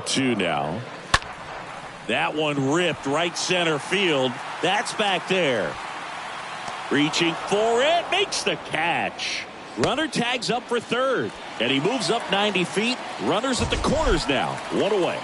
Two now. That one ripped right center field. That's back there. Reaching for it. Makes the catch. Runner tags up for third. And he moves up 90 feet. Runners at the corners now. One away.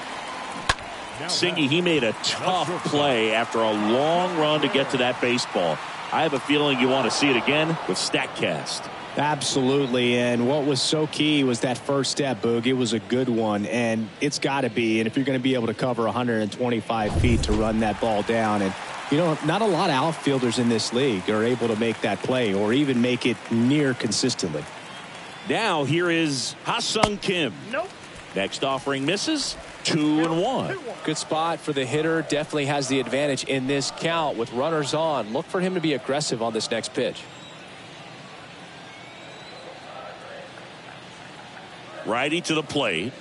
Singy, he made a tough play after a long run to get to that baseball. I have a feeling you want to see it again with StatCast. Absolutely, and what was so key was that first step, Boog. It was a good one, and it's got to be. And if you're going to be able to cover 125 feet to run that ball down, and you know, not a lot of outfielders in this league are able to make that play or even make it near consistently. Now here is Ha-Sung Kim. Nope. Next offering misses. 2-1. Good spot for the hitter. Definitely has the advantage in this count with runners on. Look for him to be aggressive on this next pitch. Righty to the plate.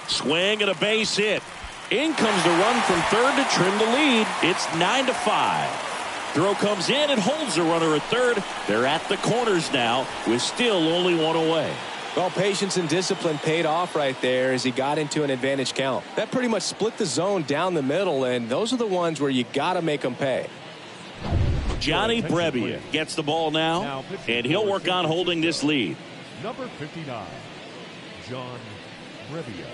Swing and a base hit. In comes the run from third to trim the lead. It's 9-5. Throw comes in and holds the runner at third. They're at the corners now with still only one away. Well, patience and discipline paid off right there as he got into an advantage count. That pretty much split the zone down the middle, and those are the ones where you got to make them pay. Johnny Brebbia gets the ball now, and he'll work on holding this lead. Number 59, John Brebbia.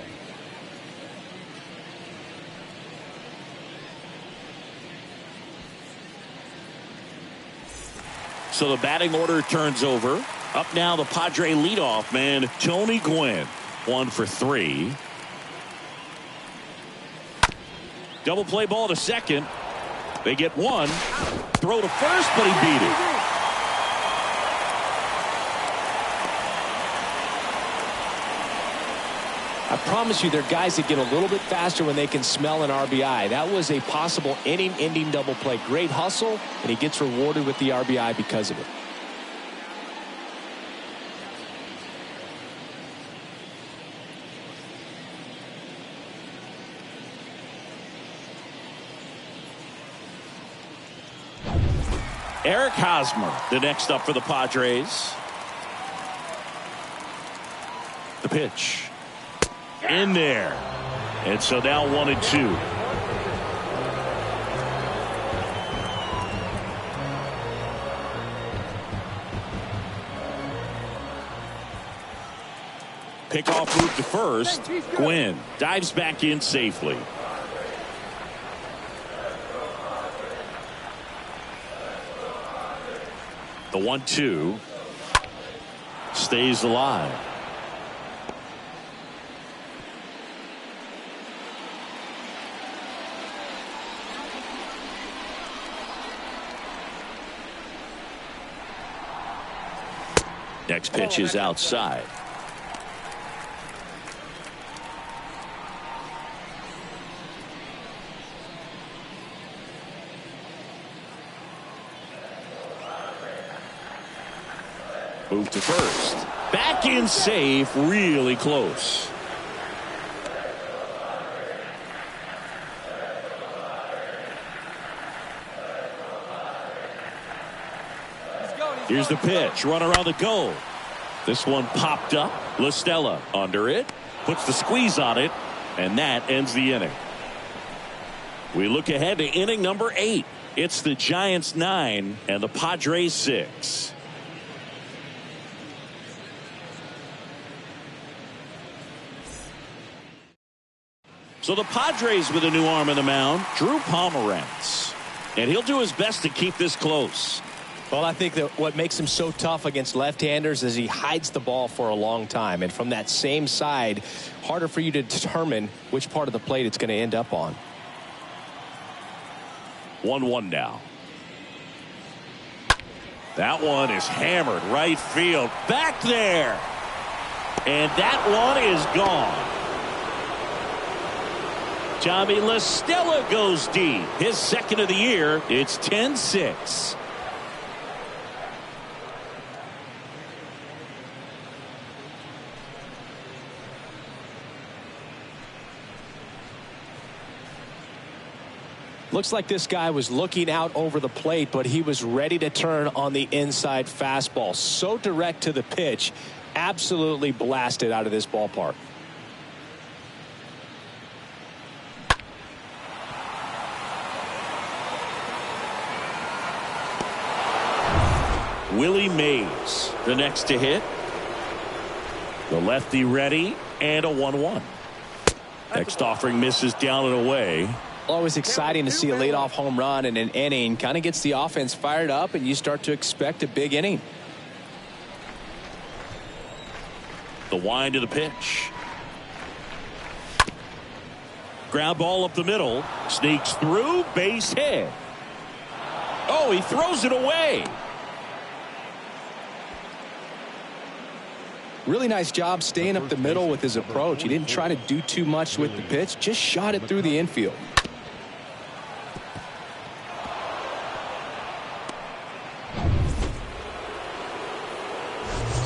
So the batting order turns over. Up now the Padre leadoff man, Tony Gwynn. 1 for 3. Double play ball to second. They get one. Throw to first, but he beat it. I promise you, they're guys that get a little bit faster when they can smell an RBI. That was a possible inning-ending double play. Great hustle, and he gets rewarded with the RBI because of it. Eric Hosmer, the next up for the Padres. The pitch. In there. And so now 1-2. Pickoff move to first. Gwynn dives back in safely. The 1-2 stays alive. Next pitch is outside. Move to first. Back in safe, really close. He's going. Here's the pitch. Runner on the go. This one popped up. La Stella under it. Puts the squeeze on it. And that ends the inning. We look ahead to inning number 8. It's the Giants 9 and the Padres 6. So the Padres with a new arm in the mound, Drew Pomerantz. And he'll do his best to keep this close. Well, I think that what makes him so tough against left-handers is he hides the ball for a long time. And from that same side, harder for you to determine which part of the plate it's going to end up on. 1-1 now. That one is hammered right field. Back there. And that one is gone. Tommy La Stella goes deep. His second of the year. It's 10-6. Looks like this guy was looking out over the plate, but he was ready to turn on the inside fastball. So direct to the pitch. Absolutely blasted out of this ballpark. Willie Mays, the next to hit. The lefty ready, and a 1-1. Next offering misses down and away. Always exciting to see a leadoff home run in an inning. Kind of gets the offense fired up, and you start to expect a big inning. The wind to the pitch. Ground ball up the middle. Sneaks through, base hit. Oh, he throws it away. Really nice job staying up the middle with his approach. He didn't try to do too much with the pitch, just shot it through the infield.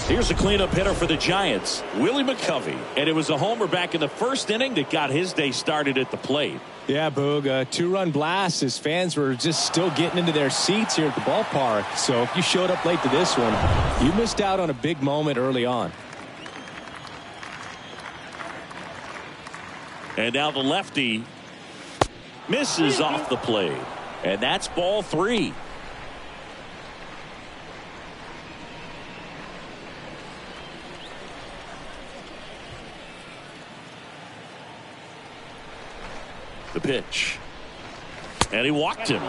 Here's a cleanup hitter for the Giants, Willie Mccovey. And it was a homer back in the first inning that got his day started at the plate. Yeah, Boog, a 2-run blast. His fans were just still getting into their seats here at the ballpark. So if you showed up late to this one, you missed out on a big moment early on. And now the lefty misses off the plate. And that's ball 3. The pitch. And he walked him.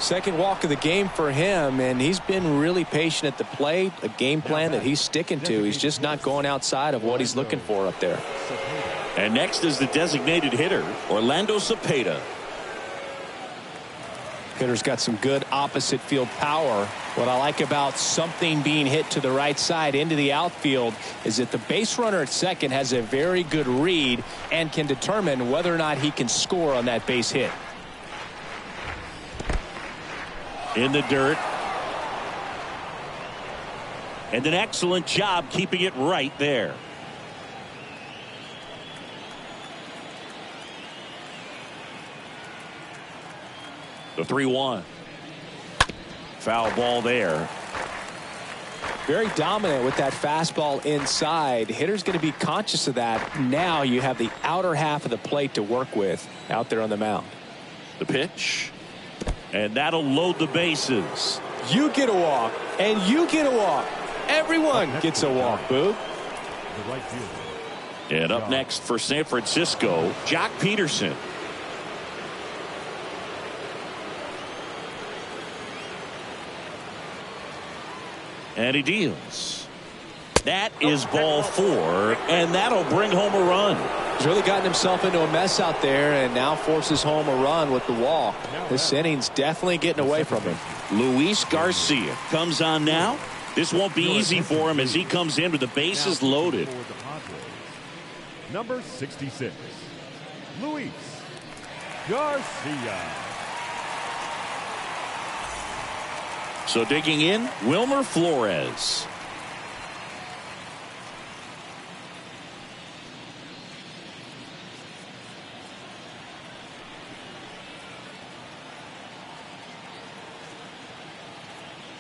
Second walk of the game for him, and he's been really patient at the plate. A game plan that he's sticking to. He's just not going outside of what he's looking for up there. And next is the designated hitter, Orlando Cepeda. Hitter's got some good opposite field power. What I like about something being hit to the right side into the outfield is that the base runner at second has a very good read and can determine whether or not he can score on that base hit. In the dirt. And an excellent job keeping it right there. The 3-1. Foul ball there. Very dominant with that fastball inside. Hitter's going to be conscious of that. Now you have the outer half of the plate to work with out there on the mound. The pitch. And that'll load the bases. You get a walk, and you get a walk. Everyone gets a walk, Boog. And up next for San Francisco, Jock Peterson. And he deals. That is ball 4, and that'll bring home a run. He's really gotten himself into a mess out there and now forces home a run with the walk. This inning's definitely getting away from him. Luis Garcia comes on now. This won't be easy for him as he comes in with the bases loaded. Number 66, Luis Garcia. So digging in, Wilmer Flores.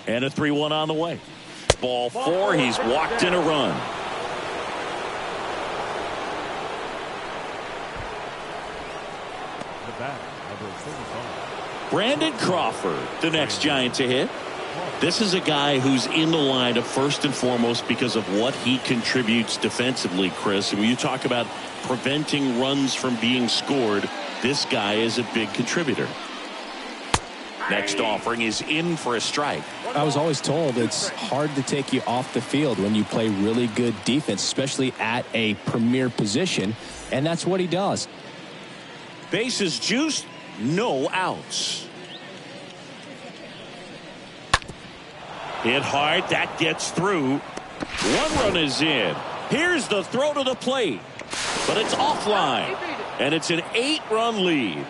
And a 3-1 on the way. Ball 4. He's walked in a run. The batter, number 45. Brandon Crawford, the next Giant to hit. This is a guy who's in the lineup first and foremost because of what he contributes defensively, Chris. And when you talk about preventing runs from being scored, this guy is a big contributor. Next offering is in for a strike. I was always told it's hard to take you off the field when you play really good defense, especially at a premier position, and that's what he does. Bases juiced, no outs. Hit hard, that gets through. 1 run is in. Here's the throw to the plate, but it's offline, and it's an 8-run lead.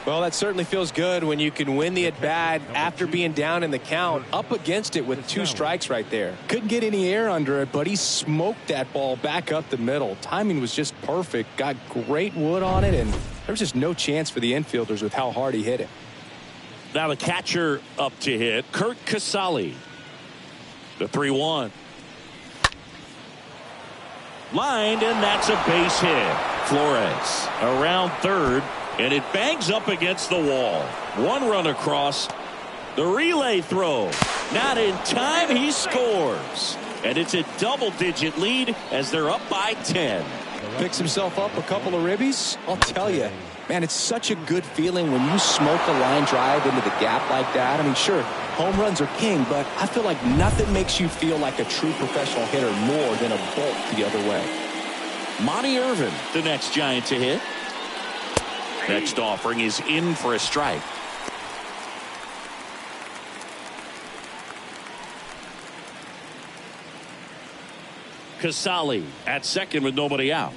Well, that certainly feels good when you can win the at-bat after being down in the count, up against it with 2 strikes right there. Couldn't get any air under it, but he smoked that ball back up the middle. Timing was just perfect. Got great wood on it, and there's just no chance for the infielders with how hard he hit it. Now the catcher up to hit, Kurt Casale. The 3-1. Lined, and that's a base hit. Flores around third, and it bangs up against the wall. 1 run across. The relay throw. Not in time, he scores. And it's a double-digit lead as they're up by 10. Picks himself up a couple of ribbies. I'll tell you, man, it's such a good feeling when you smoke a line drive into the gap like that. I mean, sure, home runs are king, but I feel like nothing makes you feel like a true professional hitter more than a bolt the other way. Monty Irvin, the next Giant to hit. Next offering is in for a strike. Casale at second with nobody out.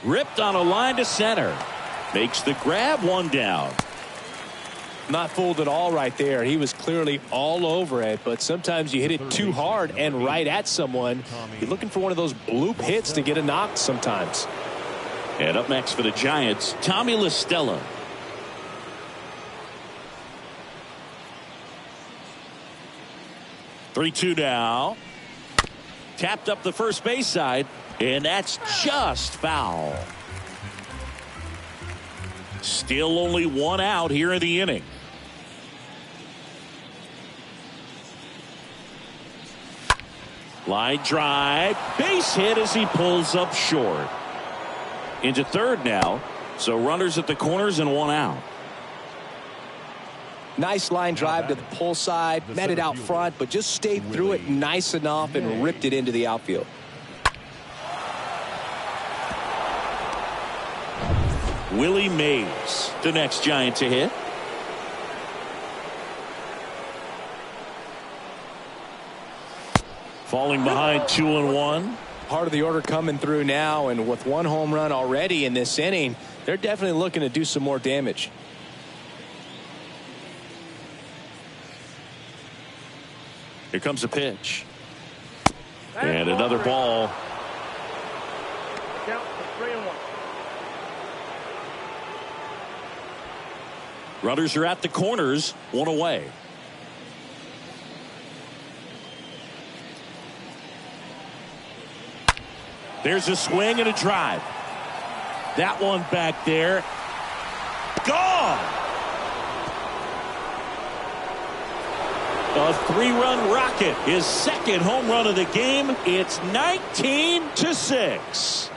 Ripped on a line to center. Makes the grab, 1 down. Not fooled at all right there. He was clearly all over it, but sometimes you hit it too hard and right at someone. You're looking for one of those bloop hits to get a knock sometimes. And up next for the Giants, Tommy La Stella. Three-2 now. Tapped up the first base side, and that's just foul. Still only 1 out here in the inning. Line drive, base hit as he pulls up short. Into third now, so runners at the corners and 1 out. Nice line drive to the pull side, met it out front, but just stayed through it nice enough and ripped it into the outfield. Willie Mays, the next Giant to hit. Falling behind 2-1. Part of the order coming through now, and with 1 home run already in this inning, they're definitely looking to do some more damage. Here comes a pitch. And another ball. Count for 3-1. Runners are at the corners, 1 away. There's a swing and a drive. That one back there. Gone. A 3-run rocket, his second home run of the game. It's 19-6.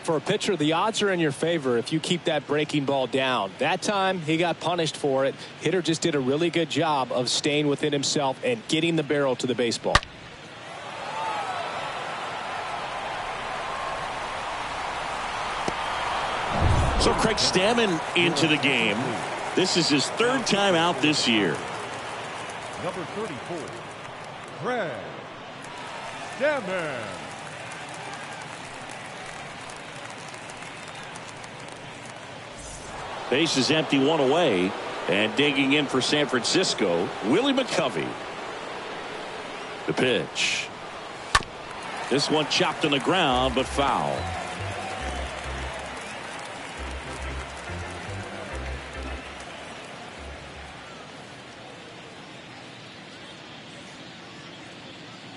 For a pitcher, the odds are in your favor if you keep that breaking ball down. That time, he got punished for it. Hitter just did a really good job of staying within himself and getting the barrel to the baseball. So Craig Stammen into the game. This is his 3rd time out this year. Number 34, Craig Stammen. Base is empty, 1 away. And digging in for San Francisco, Willie Mccovey. The pitch. This one chopped on the ground, but foul.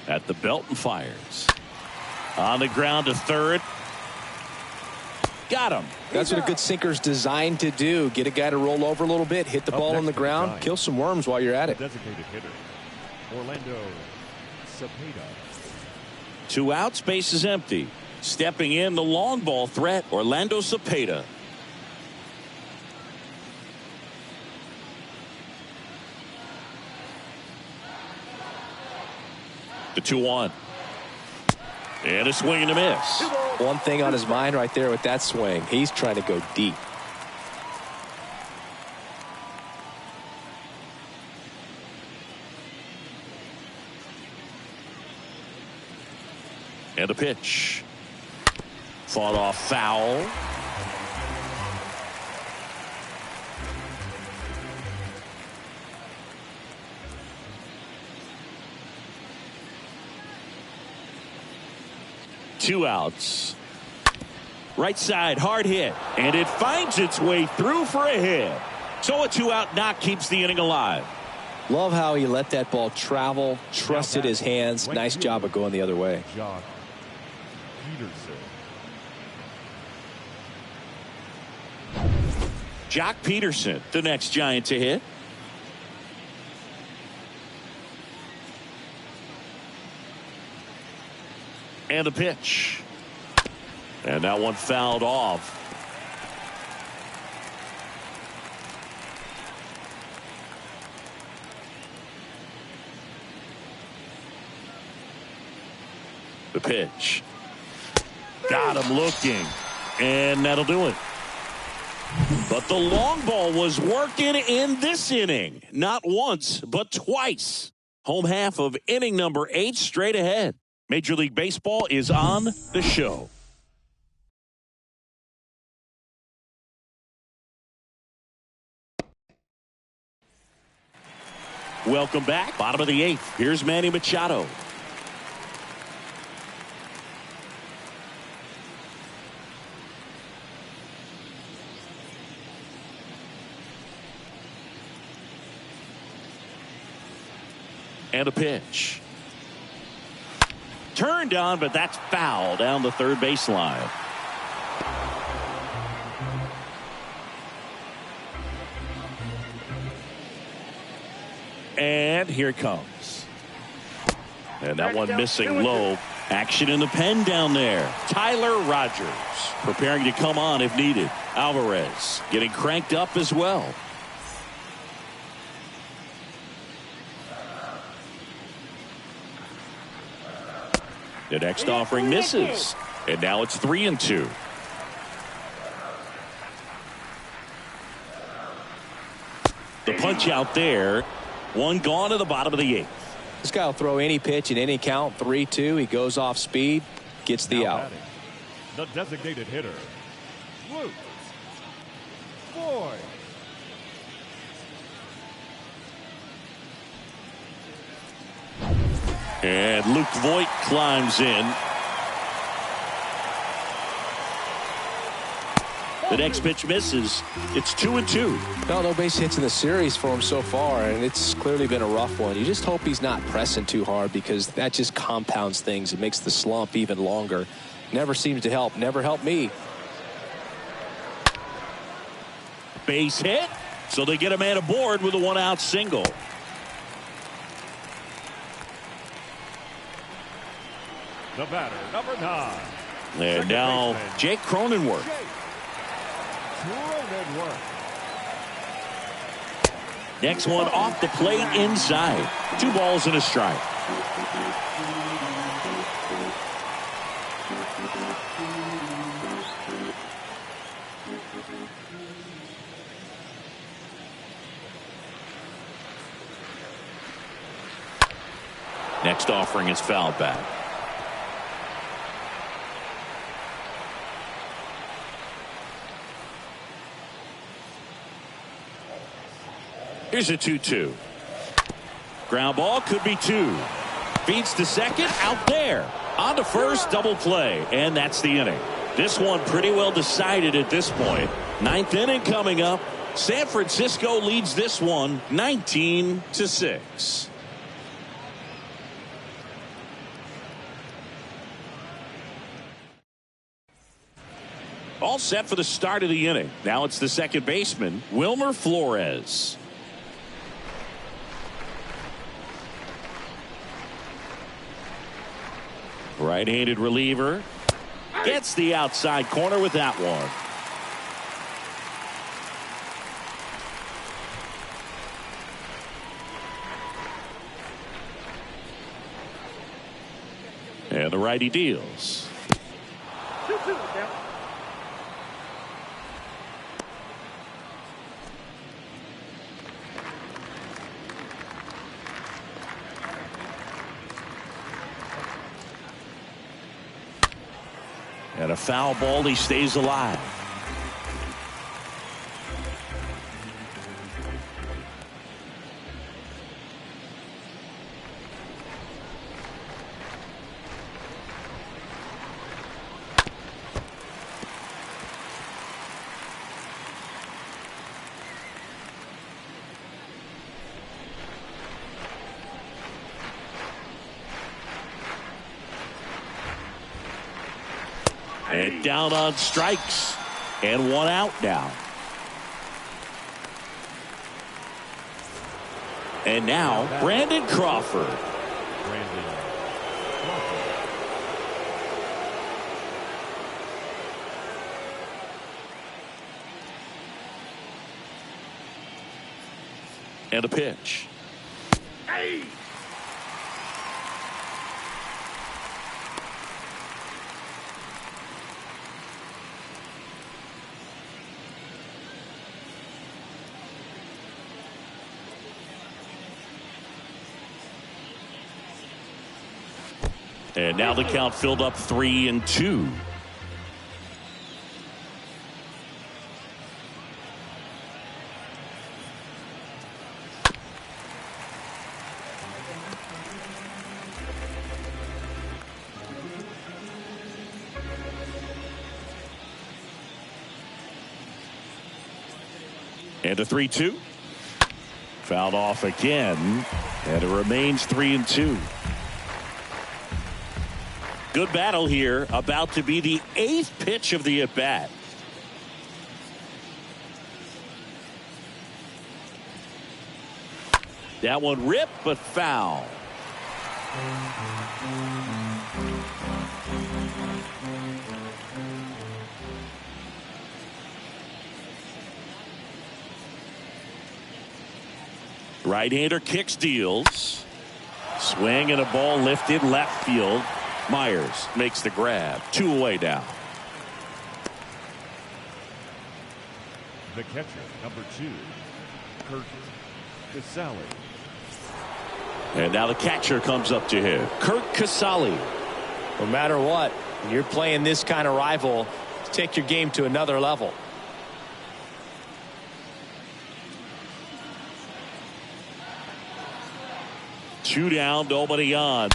At the belt and fires. On the ground to third. Got him. That's what a good sinker's designed to do. Get a guy to roll over a little bit, hit the ball on the ground, kill some worms while you're at it. Designated hitter, Orlando Cepeda. 2 outs, base is empty. Stepping in the long ball threat, Orlando Cepeda. The 2-1. And a swing and a miss. One thing on his mind right there with that swing. He's trying to go deep. And a pitch. Fought off foul. Two outs. Right side, hard hit. And it finds its way through for a hit. So a 2-out knock keeps the inning alive. Love how he let that ball travel, trusted his hands. Nice job of going the other way. Peterson. Jock Peterson, the next Giant to hit. And the pitch. And that one fouled off. The pitch. Got him looking. And that'll do it. But the long ball was working in this inning. Not once, but twice. Home half of inning number 8 straight ahead. Major League Baseball is on the show. Welcome back. Bottom of the 8th. Here's Manny Machado. And a pitch. Turned on, but that's foul down the third baseline. And here it comes. And that one missing low. Action in the pen down there. Tyler Rogers preparing to come on if needed. Alvarez getting cranked up as well. The next offering misses. And now it's 3-2. The punch out there. One gone to the bottom of the 8th. This guy will throw any pitch in any count. 3-2. He goes off speed. Gets the out. Batting, the designated hitter, Luke Boyd. And Luke Voigt climbs in. The next pitch misses. It's 2-2. No base hits in the series for him so far, and it's clearly been a rough one. You just hope he's not pressing too hard, because that just compounds things. It makes the slump even longer. Never seems to help. Never helped me. Base hit. So they get a man aboard with a 1-out single. The batter, number 9. And now Jake Cronenworth. Next one off the plate inside. 2 balls and a strike. Next offering is fouled back. Here's a 2-2. Ground ball, could be 2. Feeds to second, out there. On to first, double play, and that's the inning. This one pretty well decided at this point. 9th inning coming up. San Francisco leads this one 19-6. All set for the start of the inning. Now it's the second baseman, Wilmer Flores. Right-handed reliever. Gets the outside corner with that one. And the righty deals. 2-2 down. And a foul ball, he stays alive. And down on strikes. And one out now. And now Brandon Crawford. And a pitch. Hey! And now the count filled up 3-2. And a 3-2. Fouled off again. And it remains 3-2. Good battle here. About to be the 8th pitch of the at-bat. That one ripped, but foul. Right-hander kicks, deals. Swing and a ball lifted left field. Myers makes the grab. 2 away now. The catcher, number 2, Kurt Casale. And now the catcher comes up to him, Kurt Casale. No matter what, when you're playing this kind of rival, take your game to another level. Two down, nobody on.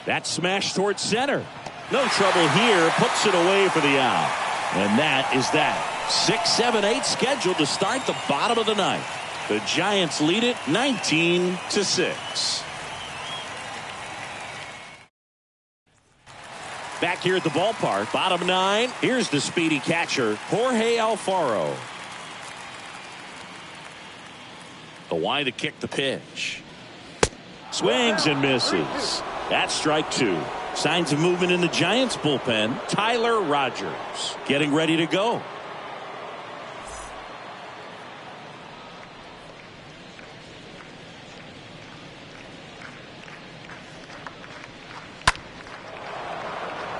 That smash towards center. No trouble here. Puts it away for the out. And that is that. 6, 7, 8 scheduled to start the bottom of the ninth. The Giants lead it 19-6. Back here at the ballpark, bottom 9. Here's the speedy catcher, Jorge Alfaro. The wide to kick the pitch. Swings and misses. That's strike 2. Signs of movement in the Giants bullpen. Tyler Rogers getting ready to go.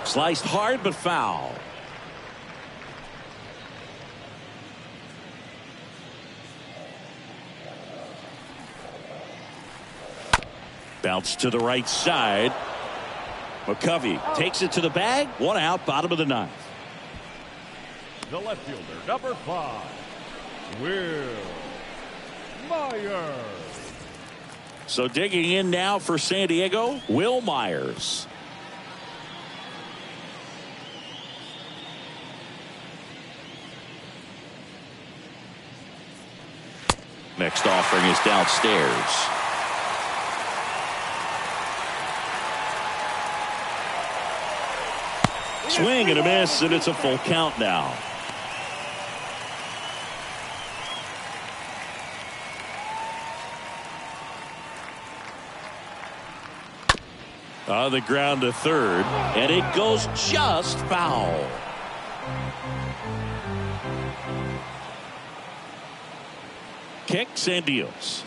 Sliced hard but foul. Bounce to the right side. McCovey takes it to the bag. 1 out, bottom of the ninth. The left fielder, number 5, Will Myers. So digging in now for San Diego, Will Myers. Next offering is downstairs. Swing and a miss, and it's a full count now. On the ground to third, and it goes just foul. Kicks and deals.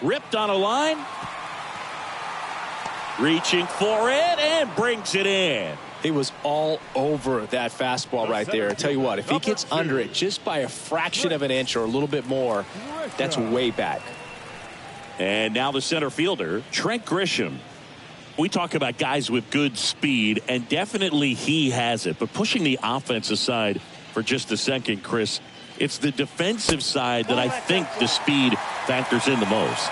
Ripped on a line. Reaching for it and brings it in. He was all over that fastball right there. I tell you what, if he gets under it just by a fraction of an inch or a little bit more, that's way back. And now the center fielder, Trent Grisham. We talk about guys with good speed, and definitely he has it. But pushing the offense aside for just a second, Chris, it's the defensive side that I think the speed factors in the most.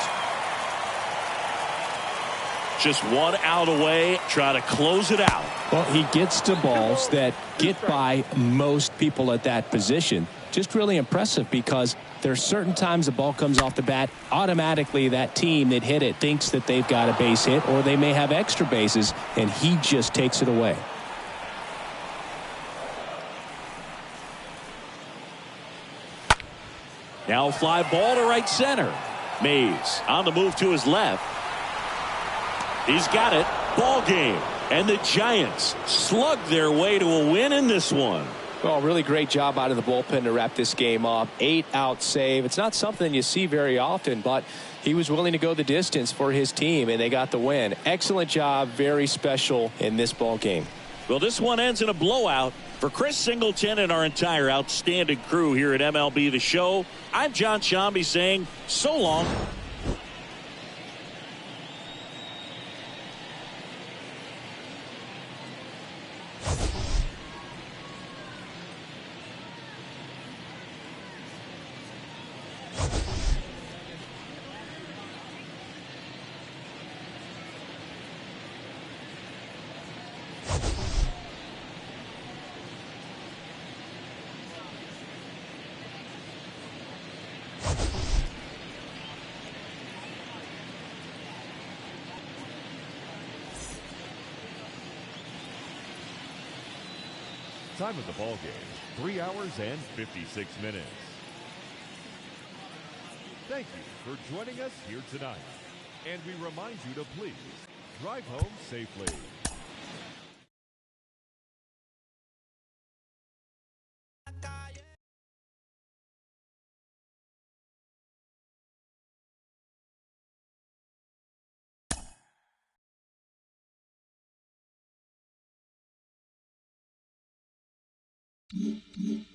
Just one out away, try to close it out. Well, he gets to balls that get by most people at that position. Just really impressive because there's certain times the ball comes off the bat, automatically that team that hit it thinks that they've got a base hit or they may have extra bases, and he just takes it away. Now fly ball to right center. Mays on the move to his left. He's got it. Ball game. And the Giants slug their way to a win in this one. Well, really great job out of the bullpen to wrap this game up. 8-out save. It's not something you see very often, but he was willing to go the distance for his team, and they got the win. Excellent job. Very special in this ball game. Well, this one ends in a blowout. For Chris Singleton and our entire outstanding crew here at MLB The Show, I'm John Shambi saying so long. Time of the ball game, 3 hours and 56 minutes. Thank you for joining us here tonight. And we remind you to please drive home safely. Mm-hmm.